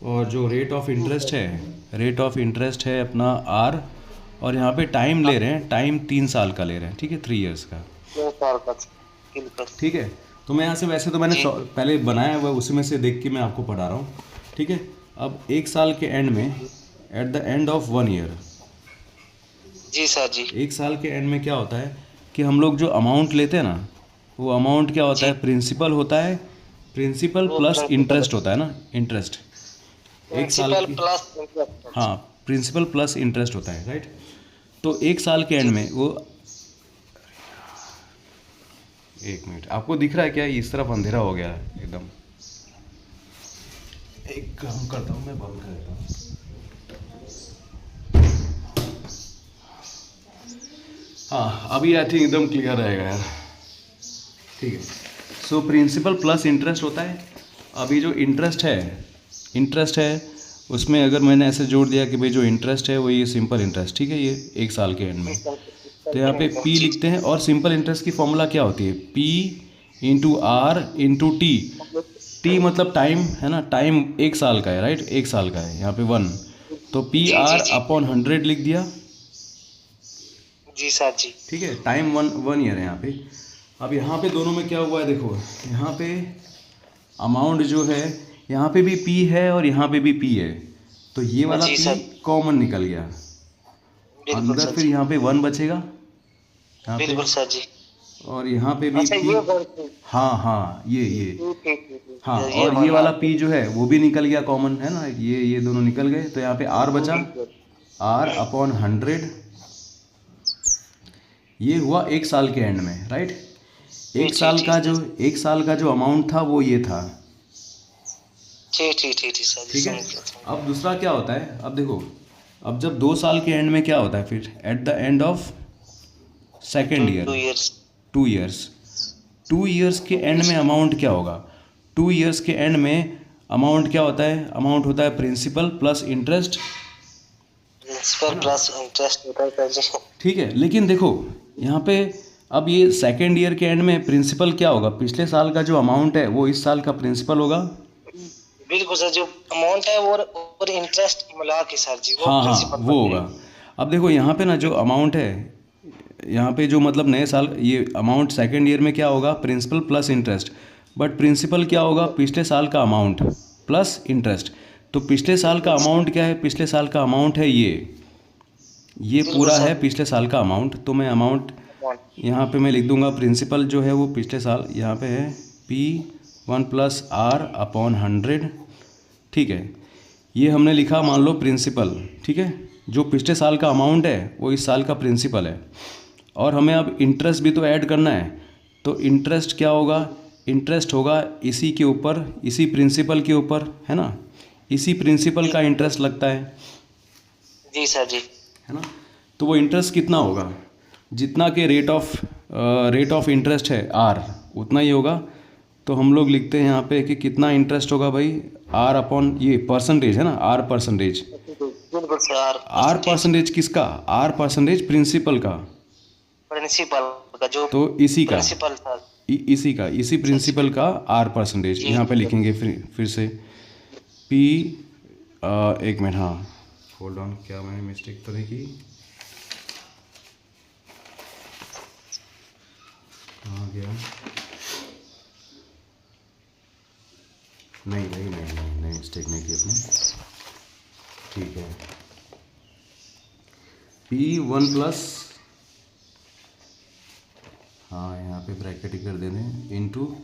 और जो रेट ऑफ इंटरेस्ट है अपना R, और यहाँ पे टाइम ले रहे हैं, टाइम 3 साल का ले रहे हैं। ठीक है, 3 इयर्स का। 2 साल बाद बिल्कुल। ठीक है, तो मैं यहाँ से वैसे तो मैंने पहले बनाया हुआ है, उसी में से देख के मैं आपको पढ़ा रहा हूँ। ठीक है, अब 1 साल के एंड में, at the end of 1 year, जी सर जी। 1 साल के एंड में क्या होता है कि हम लोग जो अमाउंट लेते हैं ना, वो अमाउंट क्या होता है, प्रिंसिपल होता है, प्रिंसिपल प्लस इंटरेस्ट होता है ना, इंटरेस्ट 1 साल की, प्लस। हाँ प्रिंसिपल प्लस इंटरेस्ट होता है, राइट। तो 1 साल के एंड में वो, 1 मिनट, आपको दिख रहा है क्या, इस तरफ अंधेरा हो गया है एकदम। एक काम करता हूँ, मैं बंद कर देता हूँ। हाँ अभी आई थिंक एकदम क्लियर रहेगा यार। ठीक है, सो प्रिंसिपल प्लस इंटरेस्ट होता है। अभी जो इंटरेस्ट है उसमें अगर मैंने ऐसे जोड़ दिया कि भाई जो इंटरेस्ट है वो ये सिंपल इंटरेस्ट, ठीक है, ये 1 साल के एंड में, तो यहाँ पे P लिखते हैं। और सिंपल इंटरेस्ट की फॉर्मूला क्या होती है, P × R × T। T मतलब टाइम है ना, टाइम 1 साल का है, राइट, 1 साल का है यहाँ पे 1, तो PR/100 लिख दिया। जी सर जी। ठीक है, टाइम 1 ईयर है यहाँ पे। अब यहाँ पे दोनों में क्या हुआ है देखो, यहाँ पे अमाउंट जो है, यहाँ पे भी P है और यहाँ पे भी P है, तो ये वाला जी P सर। कॉमन निकल गया बिल्कुल अंदर, सर फिर जी। यहाँ पे 1 बचेगा यहाँ पे, बिल्कुल सर जी। और यहाँ पे भी अच्छा P, ये बात- हाँ ये ठीक। हाँ, ये और ये वाला- वाला P जो है वो भी निकल गया कॉमन, है ना, ये दोनों निकल गए, तो यहाँ पे R बचा, R/100, ये हुआ 1 साल के एंड में, राइट। एक साल का जो अमाउंट था वो ये था। ठीक ठीक ठीक ठीक सर जी, ठीक है। समझ गया, समझ अब दूसरा क्या होता है, अब देखो, अब जब 2 साल के एंड में क्या होता है, फिर eight the end of second गया। ईयर 2 years 2 इयर्स 2 इयर्स के एंड में अमाउंट क्या होगा? 2 इयर्स के एंड में अमाउंट क्या होता है? अमाउंट होता है principal plus interest. Principal plus interest होता है सर जी। ठीक है, लेकिन देखो यहाँ पे अब ये सेकेंड ईयर के एंड में प्रिंसिपल क्या होगा? पिछले साल का जो अमाउंट है वो इस साल का प्रिंसिपल होगा। बिल्कुल सर, जो अमाउंट है और इंटरेस्ट मिला के सर जी वो हाँ हाँ, प्रिंसिपल वो होगा। अब देखो यहाँ पे ना जो अमाउंट है, यहाँ पे जो मतलब नए साल ये अमाउंट सेकेंड ईयर में क्या होगा? Principal plus interest. But principal क्या होगा? पिछले साल का अमाउंट प्लस इंटरेस्ट। तो पिछले साल का अमाउंट क्या है? पिछले साल का अमाउंट है ये पूरा है पिछले साल का अमाउंट। तो मैं अमाउंट यहाँ पे मैं लिख दूंगा, प्रिंसिपल जो है वो पिछले साल यहाँ पे है P1+R/100। ठीक है, ये हमने लिखा मान लो प्रिंसिपल। ठीक है, जो पिछले साल का अमाउंट है वो इस साल का प्रिंसिपल है। और हमें अब इंटरेस्ट भी तो ऐड करना है। तो इंटरेस्ट क्या होगा? इंटरेस्ट होगा इसी के ऊपर, इसी प्रिंसिपल के ऊपर, है ना? इसी प्रिंसिपल का इंटरेस्ट लगता है जी सर जी। है ना? तो वो इंटरेस्ट कितना होगा? जितना के रेट ऑफ इंटरेस्ट है R, उतना ही होगा। तो हम लोग लिखते हैं यहाँ पे कि कितना इंटरेस्ट होगा भाई? R अपॉन ये परसेंटेज है ना, R परसेंटेज। बिल्कुल सर। R परसेंटेज किसका? R परसेंटेज प्रिंसिपल का। प्रिंसिपल का जो तो इसी का प्रिंसिपल था। इसी प्रिंसिपल का R परसेंटेज यहाँ पे लिखेंगे फिर से P। एक मिनट, हाँ होल्ड ऑन, क्या मैंने मिस्टेक तो नहीं की? कहाँ गया? नहीं मिस्टेक नहीं की अपने। ठीक है, P1+, हाँ यहाँ पे ब्रैकेट ही कर दे दें, इंटू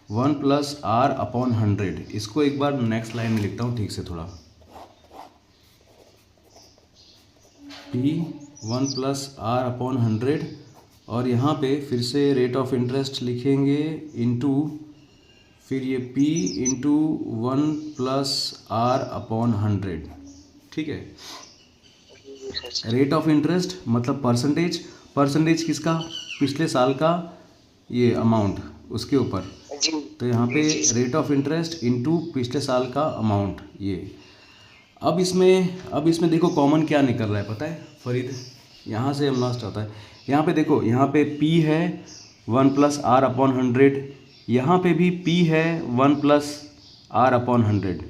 1+R/100। इसको एक बार नेक्स्ट लाइन में लिखता हूँ ठीक से थोड़ा। P1+R/100 और यहाँ पे फिर से रेट ऑफ इंटरेस्ट लिखेंगे इंटू फिर ये P इंटू 1+R/100। ठीक है, रेट ऑफ इंटरेस्ट मतलब परसेंटेज किसका? पिछले साल का ये अमाउंट उसके ऊपर। तो यहाँ पे रेट ऑफ इंटरेस्ट इंटू पिछले साल का अमाउंट ये। अब इसमें देखो कॉमन क्या निकल रहा है पता है फरीद? यहाँ से हम लास्ट आता है। यहाँ पे देखो, यहाँ पे P है 1+R/100, यहाँ पे भी P है 1+R/100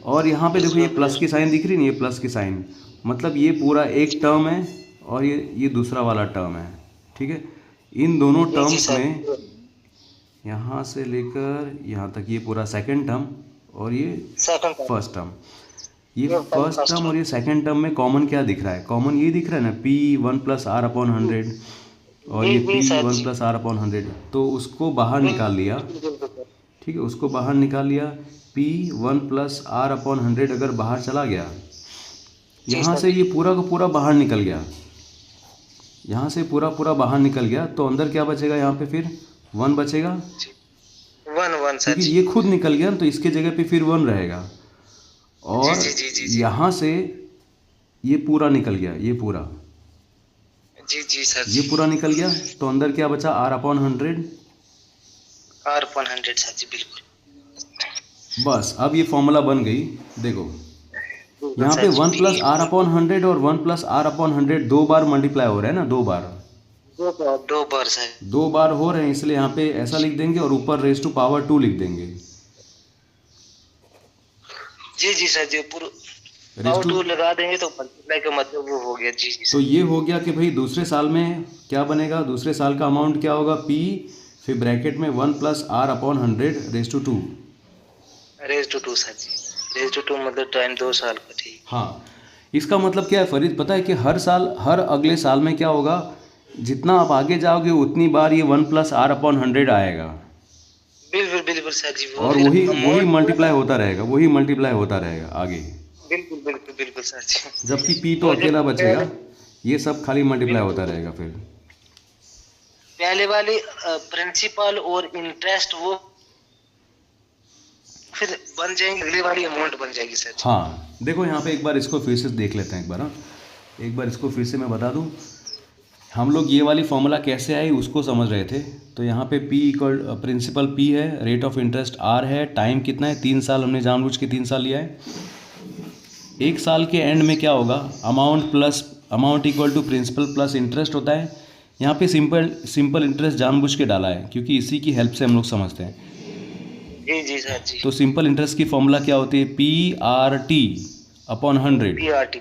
और यहाँ पे देखो ये प्लस की साइन दिख रही नहीं? ये प्लस की साइन मतलब ये पूरा एक टर्म है और ये दूसरा वाला टर्म है। ठीक है, इन दोनों टर्म्स में यहाँ से लेकर यहाँ तक ये पूरा सेकंड टर्म और ये फर्स्ट टर्म। ये फर्स्ट टर्म और ये सेकंड टर्म में कॉमन क्या दिख रहा है? कॉमन ये दिख रहा है ना, P1+R/100 और ये P1+R/100। तो उसको बाहर निकाल लिया। ठीक है, उसको बाहर निकाल लिया। P1+R/100 अगर बाहर चला गया, यहाँ से ये पूरा का पूरा बाहर निकल गया, यहाँ से पूरा बाहर निकल गया, तो अंदर क्या बचेगा? यहाँ पे फिर 1 बचेगा। 1 क्योंकि ये खुद निकल गया तो इसके जगह पे फिर 1 रहेगा। और यहाँ से ये पूरा निकल गया, ये पूरा जी सर, ये पूरा निकल गया, तो अंदर क्या बचा? R/100। R/100 सर जी, बिल्कुल। बस अब ये फॉर्मूला बन गई। देखो यहाँ पे 1+R/100 और 1+R/100 दो बार मल्टीप्लाई हो रहा है ना, दो बार सर, 2 बार हो रहे हैं, इसलिए यहाँ पे ऐसा लिख देंगे और ऊपर रेज़ टू पावर 2 लिख देंगे। जी सर जी, पूरा पावर 2 लगा देंगे तो मल्टीप्लाई का मतलब वो हो गया। जी तो ये हो गया कि भाई दूसरे साल में क्या बनेगा? दूसरे साल का अमाउंट क्या होगा? P फिर ब्रैकेट में 1+R/100 raise to 2 sir ji, raise to 2 मतलब टाइम 2 साल का। ठीक। हाँ, इसका मतलब क्या है फरीद पता है कि हर अगले साल में क्या होगा? जितना आप आगे जाओगे उतनी बार ये 1+R/100 आएगा। बिल्कुल सर जी। और वही मल्टीप्लाई होता रहेगा आगे। बिल्कुल सर जी। जबकि P तो अकेला बचेगा, ये सब खाली मल्टीप्लाई होता रहेगा फिर। पहले वाली प्रिंसिपल और इंटरेस्ट वो फिर बन जाएंगे, अगली वाली अमाउंट बन जाएगी सर। हाँ देखो यहाँ पे एक बार इसको फिर से देख लेते हैं एक बार। हाँ एक बार इसको फिर से मैं बता दूँ, हम लोग ये वाली फॉर्मूला कैसे आई उसको समझ रहे थे। तो यहाँ पे P इक्वल प्रिंसिपल P है, रेट ऑफ इंटरेस्ट R है, टाइम कितना है 3 साल, हमने जानबूझ के 3 साल लिया है। एक साल के एंड में क्या होगा, amount equal to principal plus interest होता है। यहाँ पे सिंपल इंटरेस्ट जानबूझ के डाला है क्योंकि इसी की हेल्प से हम लोग समझते हैं। जी जी सर जी। तो सिंपल इंटरेस्ट की फॉर्मूला क्या होती है, PRT अपॉन 100। PRT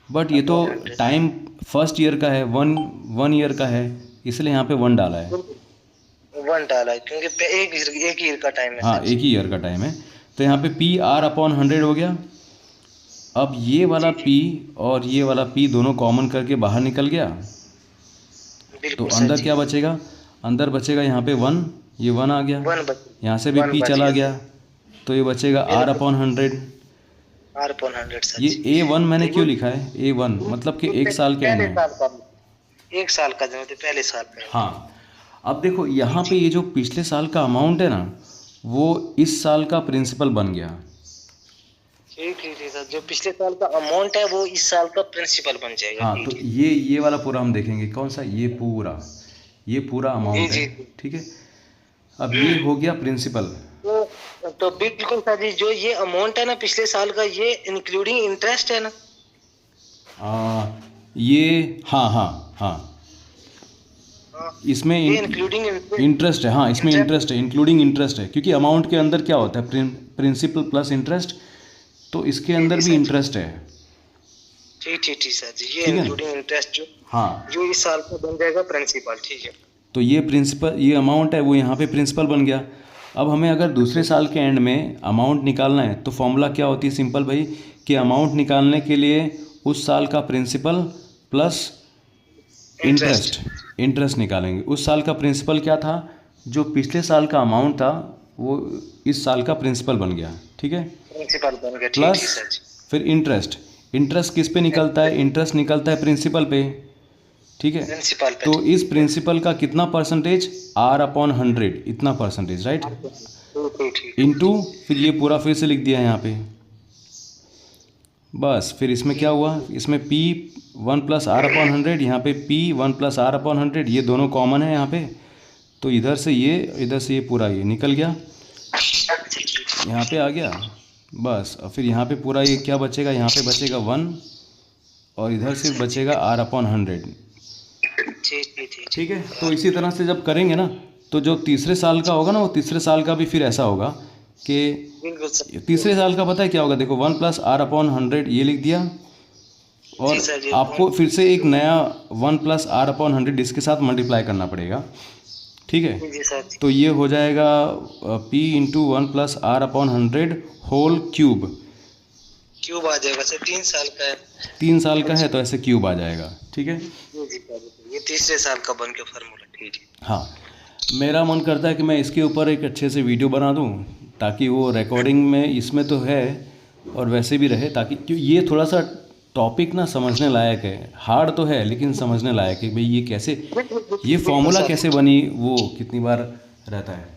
बट ये तो टाइम फर्स्ट ईयर का है, वन ईयर का है, इसलिए यहाँ पे 1 डाला है। 1 डाला है क्योंकि एक ईयर का टाइम है। हाँ एक ही ईयर का टाइम है। तो यहाँ पे PR अपॉन 100 हो गया। अब ये वाला P और ये वाला P दोनों कॉमन करके बाहर निकल गया। तो अंदर क्या बचेगा, अंदर बचेगा यहाँ पे 1, ये 1 आ गया, यहाँ से भी P चला गया, तो ये बचेगा R अपॉन 100। सर। ये A1 मैंने क्यों लिखा है, A1 मतलब कि एक साल के एंड में, एक साल का जो पहले साल में। हाँ अब देखो यहाँ पे ये जो पिछले साल का अमाउंट है ना, वो इस साल का प्रिंसिपल बन गया। ठीक सर, जो पिछले साल का अमाउंट है वो इस साल का प्रिंसिपल बन जाएगा। हाँ तो ये वाला पूरा हम देखेंगे, कौन सा, ये पूरा अमाउंट है, ठीक है। अब ये हो गया प्रिंसिपल। तो बिल्कुल सर जी, जो ये अमाउंट है ना पिछले साल का, ये इंक्लूडिंग इंटरेस्ट है ना? ये हाँ इसमें इंक्लूडिंग इंटरेस्ट है। हाँ इसमें इंटरेस्ट है, इंक्लूडिंग इंटरेस्ट है, क्योंकि अमाउंट के अंदर क्या होता है, प्रिंसिपल प्लस इंटरेस्ट, तो इसके अंदर भी इंटरेस्ट है। ठीक सर जी, ये इंक्लूडिंग इंटरेस्ट जो इस साल का बन जाएगा प्रिंसिपल। ठीक है, तो ये प्रिंसिपल, ये अमाउंट है वो यहाँ पे प्रिंसिपल बन गया। अब हमें अगर दूसरे साल के एंड में अमाउंट निकालना है तो फॉर्मूला क्या होती है, सिंपल भाई, कि अमाउंट निकालने के लिए उस साल का प्रिंसिपल प्लस इंटरेस्ट निकालेंगे। उस साल का प्रिंसिपल क्या था, जो पिछले साल का अमाउंट था वो इस साल का प्रिंसिपल बन गया, ठीक है, प्रिंसिपल बन गया। प्लस फिर इंटरेस्ट किस पे निकलता है, इंटरेस्ट निकलता है प्रिंसिपल पे, ठीक है। तो इस प्रिंसिपल का कितना परसेंटेज, R अपॉन 100, इतना परसेंटेज, राइट, इनटू फिर ये पूरा फिर से लिख दिया यहाँ पे। बस फिर इसमें क्या हुआ, इसमें P1 प्लस R अपॉन 100, यहाँ पे P1 प्लस R अपॉन 100, ये दोनों कॉमन है यहाँ पे, तो इधर से ये पूरा ये निकल गया, यहाँ पे आ गया। बस और फिर यहाँ पे पूरा ये क्या बचेगा, यहाँ पे बचेगा 1 और इधर से बचेगा R अपॉन 100, ठीक है। तो इसी तरह से जब करेंगे ना, तो जो तीसरे साल का होगा ना, वो तीसरे साल का भी फिर ऐसा होगा कि तीसरे साल का पता है क्या होगा, देखो 1 प्लस R अपॉन 100 ये लिख दिया, और आपको फिर से एक नया 1 प्लस R अपॉन 100 इसके साथ मल्टीप्लाई करना पड़ेगा, ठीक है। तो ये हो जाएगा P into 1 plus R upon 100 whole cube आ जाएगा सर। 3 साल का है, 3 साल का है तो ऐसे क्यूब आ जाएगा, ठीक है। ये तीसरे साल का बन के फार्मूला, ठीक है। हाँ मेरा मन करता है कि मैं इसके ऊपर एक अच्छे से वीडियो बना दूं, ताकि वो रिकॉर्डिंग में इसमें तो है और वैसे भी रहे, ताकि क्यों ये थोड़ा सा टॉपिक ना समझने लायक है, हार्ड तो है लेकिन समझने लायक है भाई, ये कैसे, ये फॉर्मूला कैसे बनी, वो कितनी बार रहता है।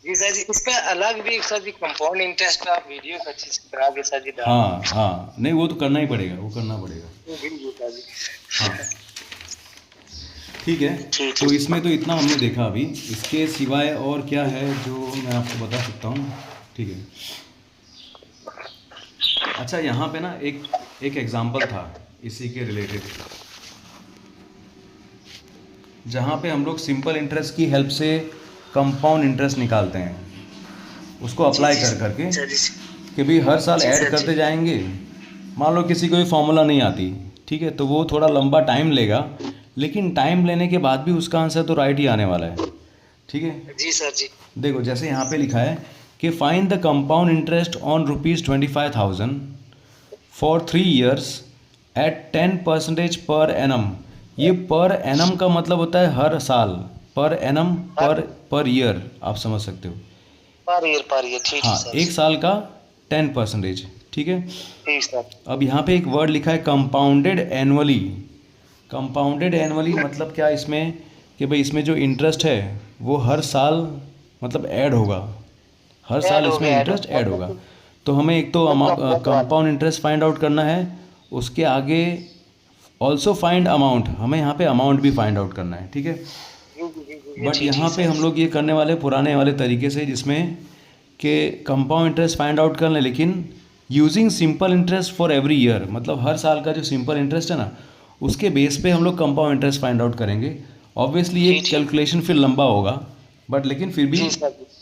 जी सर जी, इस पे अलग भी सर जी कंपाउंड इंटरेस्ट का वीडियो अच्छी से करा के सर जी। हाँ नहीं वो तो करना ही पड़ेगा, वो करना पड़ेगा। हाँ ठीक है, तो इसमें तो इतना हमने देखा अभी, इसके सिवाय और क्या है जो मैं आपको बता सकता हूँ, ठीक है। अच्छा यहाँ पे ना एक एग्जांपल था इसी के रिलेटेड, जहाँ पे हम लोग सिंपल इंटरेस्ट की हेल्प से कंपाउंड इंटरेस्ट निकालते हैं, उसको अप्लाई करके कि भाई हर साल ऐड करते जाएंगे। मान लो किसी को भी फॉर्मूला नहीं आती, ठीक है, तो वो थोड़ा लंबा टाइम लेगा, लेकिन टाइम लेने के बाद भी उसका आंसर तो राइट ही आने वाला है, ठीक है। जी सर जी। देखो जैसे यहाँ पे लिखा है कि find the compound interest on ₹25,000 for 3 years at 10% per annum. ये पर एनम का मतलब होता है हर साल, पर एनम पर ईयर, आप समझ सकते हो, पर ईयर, ठीक है। हाँ एक साल का 10%, ठीक है। अब यहाँ पे एक वर्ड लिखा है कंपाउंडेड एनुअली। कंपाउंडेड एनुअली मतलब क्या इसमें, कि भाई इसमें जो इंटरेस्ट है वो हर साल मतलब ऐड होगा, हर साल हो इसमें गया इंटरेस्ट ऐड होगा। तो हमें एक तो कंपाउंड इंटरेस्ट फाइंड आउट करना है, उसके आगे ऑल्सो फाइंड अमाउंट, हमें यहाँ पे अमाउंट भी फाइंड आउट करना है, ठीक है। बट यहाँ पे हम लोग ये करने वाले पुराने वाले तरीके से, जिसमें कि कंपाउंड इंटरेस्ट फाइंड आउट कर लें, लेकिन using simple interest for every year, मतलब हर साल का जो सिंपल इंटरेस्ट है ना, उसके बेस पे हम लोग कंपाउंड इंटरेस्ट फाइंड आउट करेंगे। ऑब्वियसली ये कैलकुलेशन फिर लंबा होगा, बट लेकिन फिर भी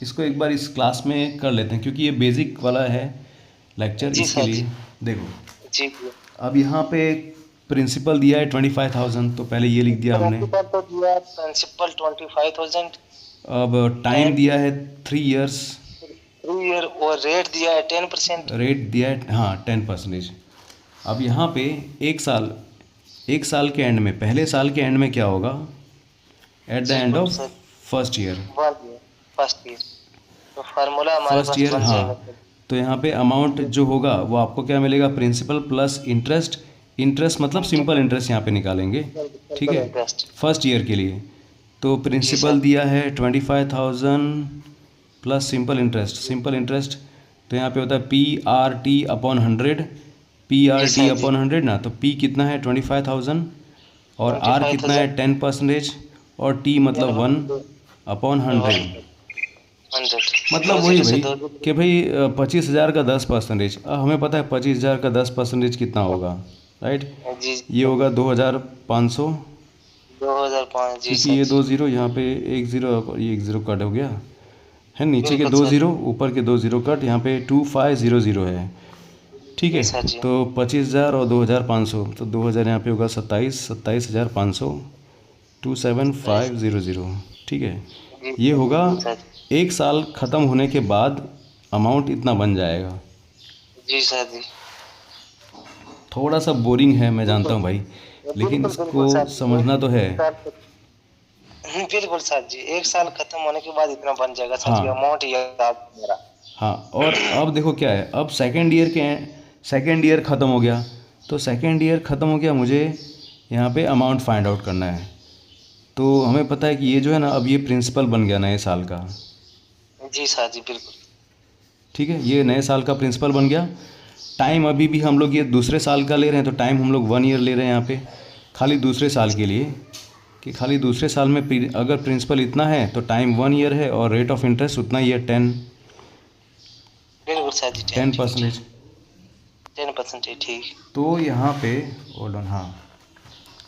इसको एक बार इस क्लास में कर लेते हैं, क्योंकि ये बेसिक वाला है लेक्चर, इसके लिए। देखो अब यहाँ पे प्रिंसिपल दिया है 25,000, तो पहले ये लिख दिया हमने। प्रिंसिपल 25,000, अब टाइम दिया है 3 ईयर्स, 3 ईयर, और रेट दिया है 10%। रेट दिया है हाँ 10%। अब यहाँ पे एक साल के एंड में, पहले साल के एंड में क्या होगा, at the end of first year, तो फार्मूला हमारे फर्स्ट ईयर, हाँ। तो यहाँ पे अमाउंट जो होगा वो आपको क्या मिलेगा, प्रिंसिपल प्लस इंटरेस्ट, इंटरेस्ट मतलब सिंपल इंटरेस्ट यहाँ पे निकालेंगे, ठीक है, फर्स्ट ईयर के लिए। तो प्रिंसिपल दिया है 25,000 प्लस सिंपल इंटरेस्ट, तो यहाँ पे होता है PRT अपॉन 100, PRT अपॉन 100 ना, तो P कितना है 25,000 और R कितना है 10%, और T मतलब 1 अपॉन 100, मतलब वही भाई कि भाई 25,000 का 10%, हमें पता है 25,000 का 10% कितना होगा, राइट। ये होगा 2,500, 2005, क्योंकि ये 2 ज़ीरो यहाँ पे 1 ज़ीरो, ये 1 ज़ीरो कट हो गया है, नीचे के 2 ज़ीरो ऊपर के 2 ज़ीरो कट, यहाँ पे 2500 है, ठीक है। तो 25,000 और 2,500, तो 2,000 यहाँ पे होगा 27,500, 27500, ठीक है। ये होगा एक साल ख़त्म होने के बाद अमाउंट इतना बन जाएगा। जी सर जी। थोड़ा सा बोरिंग है मैं जानता हूँ भाई, लेकिन इसको समझना तो है। बिल्कुल सर जी, एक साल खत्म होने के बाद इतना बन जाएगा सर जी, अमाउंट याद मेरा। हाँ, और अब देखो क्या है, अब सेकेंड ईयर ख़त्म हो गया, तो सेकेंड ईयर ख़त्म हो गया, मुझे यहाँ पे अमाउंट फाइंड आउट करना है। तो हमें पता है कि ये जो है ना, अब ये प्रिंसिपल बन गया नए साल का। जी सर जी बिल्कुल, ठीक है, ये नए साल का प्रिंसिपल बन गया। टाइम अभी भी हम लोग ये दूसरे साल का ले रहे हैं, तो टाइम हम लोग 1 ईयर ले रहे हैं यहाँ पे, खाली दूसरे साल के लिए, कि खाली दूसरे साल में अगर प्रिंसिपल इतना है तो टाइम 1 ईयर है, और रेट ऑफ इंटरेस्ट उतना ही है 10%। बिल्कुल सर जी, 10%, ठीक। तो यहाँ पे होल्ड ऑन, हाँ,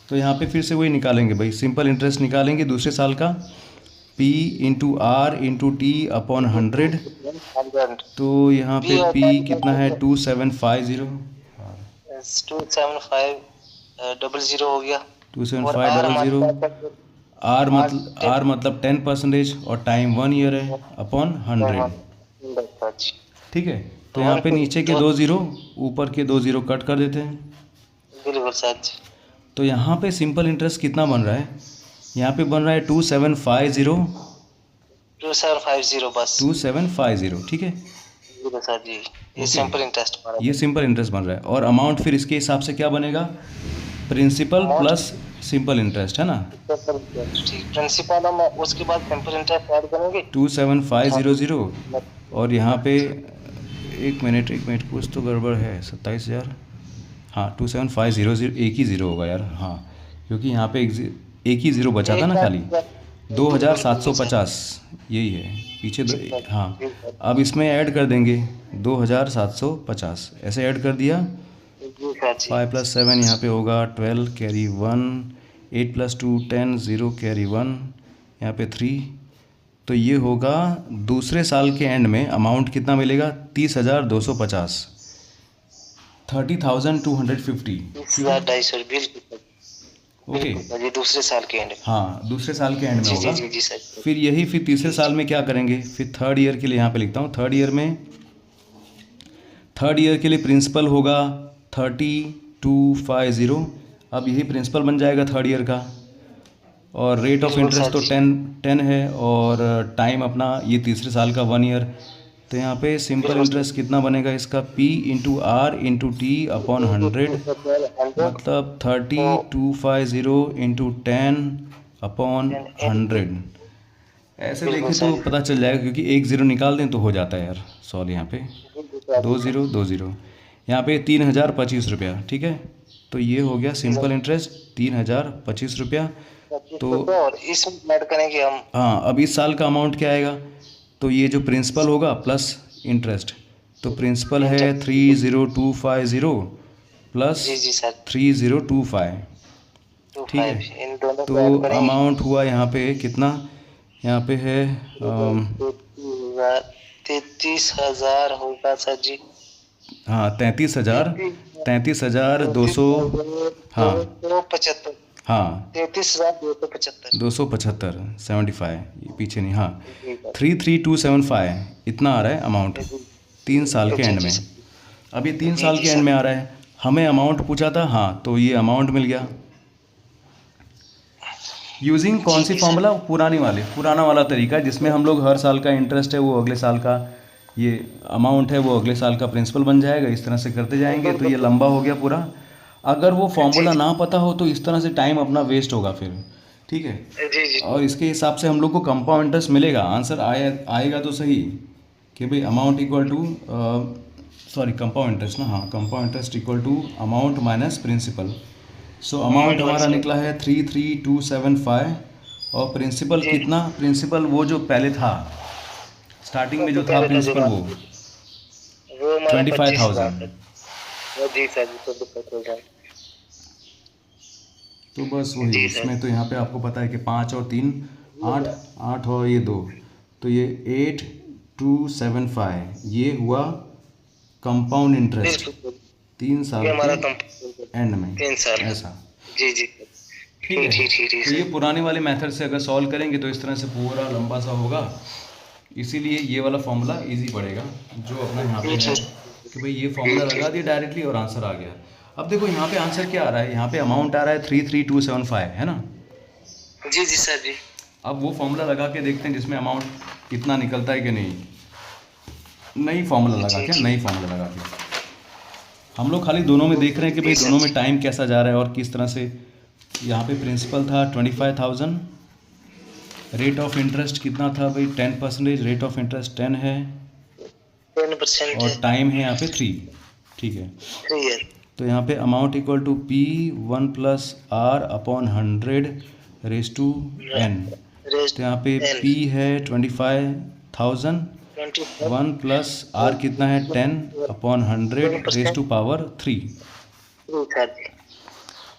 तो यहाँ पे फिर से वही निकालेंगे भाई, सिंपल इंटरेस्ट निकालेंगे दूसरे साल का, P into R into T upon 100, तो यहाँ पे P कितना है 2750, 2750 हो गया, 2750, R मतलब 10% और टाइम 1 ईयर है अपॉन 100, ठीक है। तो यहाँ पे नीचे के 2 ज़ीरो, ऊपर के 2 ज़ीरो कट कर देते हैं। बिल्कुल सर जी। तो यहाँ पे सिंपल इंटरेस्ट कितना बन रहा है, यहाँ पे बन रहा है 2750, 2750 बस, 2750, ठीक है। सर जी, ये सिंपल इंटरेस्ट बन रहा है, ये सिंपल इंटरेस्ट बन रहा है, और अमाउंट फिर इसके हिसाब से क्या बनेगा, प्रिंसिपल प्लस सिंपल इंटरेस्ट, है ना। ठीक, प्रिंसिपल हम उसके बाद सिंपल इंटरेस्ट ऐड करेंगे 27500, और यहाँ पे एक मिनट कुछ तो गड़बड़ है, 27,000, हाँ 27500, एक ही ज़ीरो होगा यार, हाँ, क्योंकि यहाँ पे एक ही ज़ीरो बचा था ना खाली, 2,750 यही है पीछे हाँ। अब इसमें ऐड कर देंगे 2,750, ऐसे ऐड कर दिया। 5 + 7 यहाँ पे होगा 12, कैरी 1, 8 + 2 10, 0 कैरी 1, यहाँ पे 3। तो ये होगा दूसरे साल के एंड में अमाउंट कितना मिलेगा, 30,250, 30,250, 2,250, बिल्कुल ओके। ये दूसरे साल के एंड, हाँ दूसरे साल के एंड में होगा। जी सर। फिर तीसरे साल में क्या करेंगे, फिर थर्ड ईयर के लिए यहाँ पे लिखता हूँ, थर्ड ईयर के लिए प्रिंसिपल होगा 3250। अब यही प्रिंसिपल बन जाएगा थर्ड ईयर का, और रेट ऑफ इंटरेस्ट तो 10 है, और टाइम अपना ये तीसरे साल का 1 ईयर। तो यहाँ पे सिंपल इंटरेस्ट कितना बनेगा इसका, P into R into T upon 100, मतलब 3250 इंटू 10 अपॉन 100 ऐसे बिल्कुल देखें तो सही। पता चल जाएगा, क्योंकि एक ज़ीरो निकाल दें तो हो जाता है यार, सॉल्व यहाँ पे दो ज़ीरो दो ज़ीरो, यहाँ पे 3025 रुपया, ठीक है। तो ये हो गया सिंपल इंटरेस्ट 3025 रुपया। तो और इसमें ऐड करेंगे हम। हाँ, अब इस साल का अमाउंट क्या आएगा, तो ये जो प्रिंसिपल होगा प्लस इंटरेस्ट, तो प्रिंसिपल है 30250 प्लस जी जी सर। 3025, ठीक है। 25 इन दोनों तो को ऐड करेंगे। अमाउंट हुआ यहाँ पे कितना, यहाँ पे है 33,000 होगा सर जी। हाँ 33,200, हाँ 275। हाँ 33,275। 275 75, ये पीछे नहीं, हाँ 33275 इतना आ रहा है अमाउंट 3 साल के एंड में। अब ये 3 साल के एंड में आ रहा है, हमें अमाउंट पूछा था, हाँ तो ये अमाउंट मिल गया यूजिंग कौन सी फॉर्मूला, पुराना वाला तरीका जिसमें हम लोग हर साल का इंटरेस्ट है वो अगले साल का, ये अमाउंट है वो अगले साल का प्रिंसिपल बन जाएगा, इस तरह से करते जाएंगे तो ये लंबा हो गया पूरा। अगर वो फॉर्मूला ना पता हो तो इस तरह से टाइम अपना वेस्ट होगा फिर, ठीक है। जी जी। और इसके हिसाब से हम लोग को कंपाउंड इंटरेस्ट मिलेगा, आंसर आएगा तो सही कि भाई amount equal to sorry compound interest ना, हाँ compound interest equal to amount minus principal. So amount हमारा निकला है 33275 और प्रिंसिपल कितना, प्रिंसिपल वो जो पहले था स्टार्टिंग में जो था प्रिंसिपल वो 25,000। जी सर जी। 25,000। तो बस वही, इसमें तो यहाँ पे आपको पता है कि 5 और 3 8, 8 और ये 2, तो ये 8275 ये हुआ कंपाउंड इंटरेस्ट 3 साल के एंड में, 3 साल ऐसा, जी जी। ठीक है। तो ये पुराने वाले मेथड से अगर सॉल्व करेंगे तो इस तरह से पूरा लंबा सा होगा, इसीलिए ये वाला फॉर्मूला इजी पड़ेगा जो अपना यहाँ पे है कि भाई ये फॉर्मूला लगा दिया डायरेक्टली और आंसर आ गया। अब देखो यहाँ पे आंसर क्या आ रहा है, यहाँ पे अमाउंट आ रहा है 33275 है ना। जी जी सर जी। अब वो फॉर्मूला लगा के देखते हैं जिसमें अमाउंट कितना निकलता है कि नहीं, नई फॉर्मूला लगा के, नई फॉर्मूला लगा के हम लोग खाली दोनों में देख रहे हैं कि भाई दोनों में टाइम कैसा जा रहा है और किस तरह से। यहाँ पे प्रिंसिपल था 25,000, रेट ऑफ इंटरेस्ट कितना था भाई 10%, रेट ऑफ इंटरेस्ट 10 है 10% और टाइम है यहाँ पे 3, ठीक है। 3 है। तो यहाँ पे amount equal to P1 plus R upon 100 raise to N। तो यहाँ पे P है 25,000, 1 प्लस R कितना है 10 अपॉन 100 रेज टू पावर 3।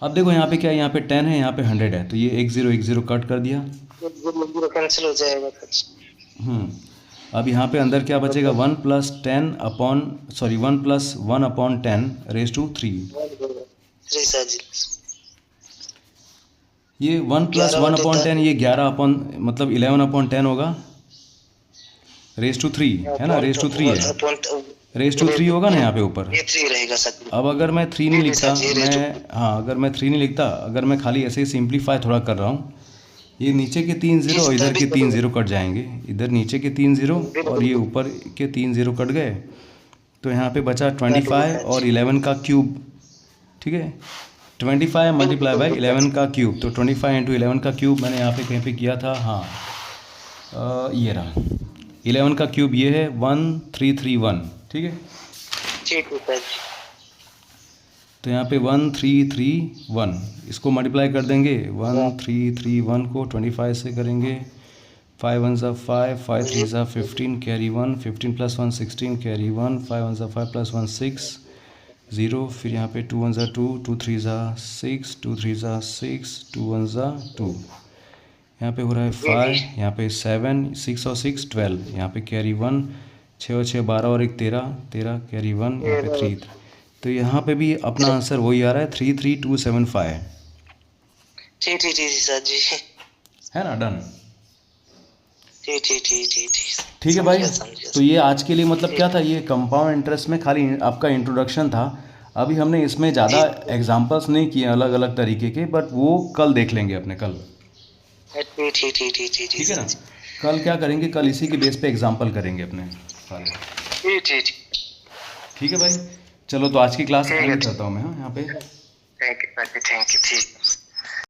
अब देखो यहाँ पे क्या है, यहाँ पे 10 है, यहाँ पे 100 है, तो ये 1 0 कट कर दिया, कैंसिल हो जाएगा। अब यहाँ पे अंदर क्या बचेगा 1 plus 1 plus 1 upon 10 raise to 3। ये 1 प्लस 1 अपॉन 10 ये 11 अपॉन मतलब 11 अपॉन 10 होगा रेज टू 3 है ना, रेज टू 3 है, रेज टू 3 होगा ना यहाँ पे ऊपर। ये 3 रहेगा सर। अब अगर मैं 3 नहीं लिखता, मैं हाँ अगर मैं 3 नहीं लिखता, अगर मैं खाली ऐसे ही सिंप्लीफाई थोड़ा कर रहा हूँ, ये नीचे के 3 0 और इधर के 3 0 कट जाएंगे, इधर नीचे के 3 0 और ये ऊपर के 3 0 कट गए, तो यहाँ पे बचा 25 और 11 का क्यूब, ठीक है। 25 मल्टीप्लाई बाई 11 का क्यूब, तो 25 इंटू 11 का क्यूब मैंने यहाँ पे कहीं पे किया था, हाँ ये रहा 11 का क्यूब, ये है 1331, ठीक है। तो यहाँ पे 1331 इसको मल्टीप्लाई कर देंगे, 1331 को 25 से करेंगे, 5 1 ज़ा 5, 5 3 ज़ा 15 कैरी 1, 15 प्लस 1 16 कैरी 1, 5 1 ज़ा 5 प्लस 1 6 0, फिर यहाँ पे 2 1 ज़ा 2, 2 3 ज़ा 6, 2 3 ज़ा 6, 2 1 ज़ा 2, यहाँ पे हो रहा है 5, यहाँ पे 7, 6 और 6 12, यहाँ पे कैरी 1, 6 और 6 12 और 1 13, 13 कैरी 1, यहाँ पे 3, तो यहाँ पे भी अपना आंसर वही आ रहा है 33275। ठीक सर जी, है ना, डन। ठीक है भाई। तो ये आज के लिए मतलब क्या था, ये कंपाउंड इंटरेस्ट में खाली आपका इंट्रोडक्शन था। अभी हमने इसमें ज़्यादा एग्जांपल्स नहीं किए अलग अलग तरीके के, बट वो कल देख लेंगे अपने कल। ठीक है ना, कल क्या करेंगे, कल इसी के बेस पे एग्जांपल करेंगे अपने सारे। ठीक है भाई, चलो तो आज की क्लास एंड करता हूँ मैं, हाँ यहाँ पे। Thank you.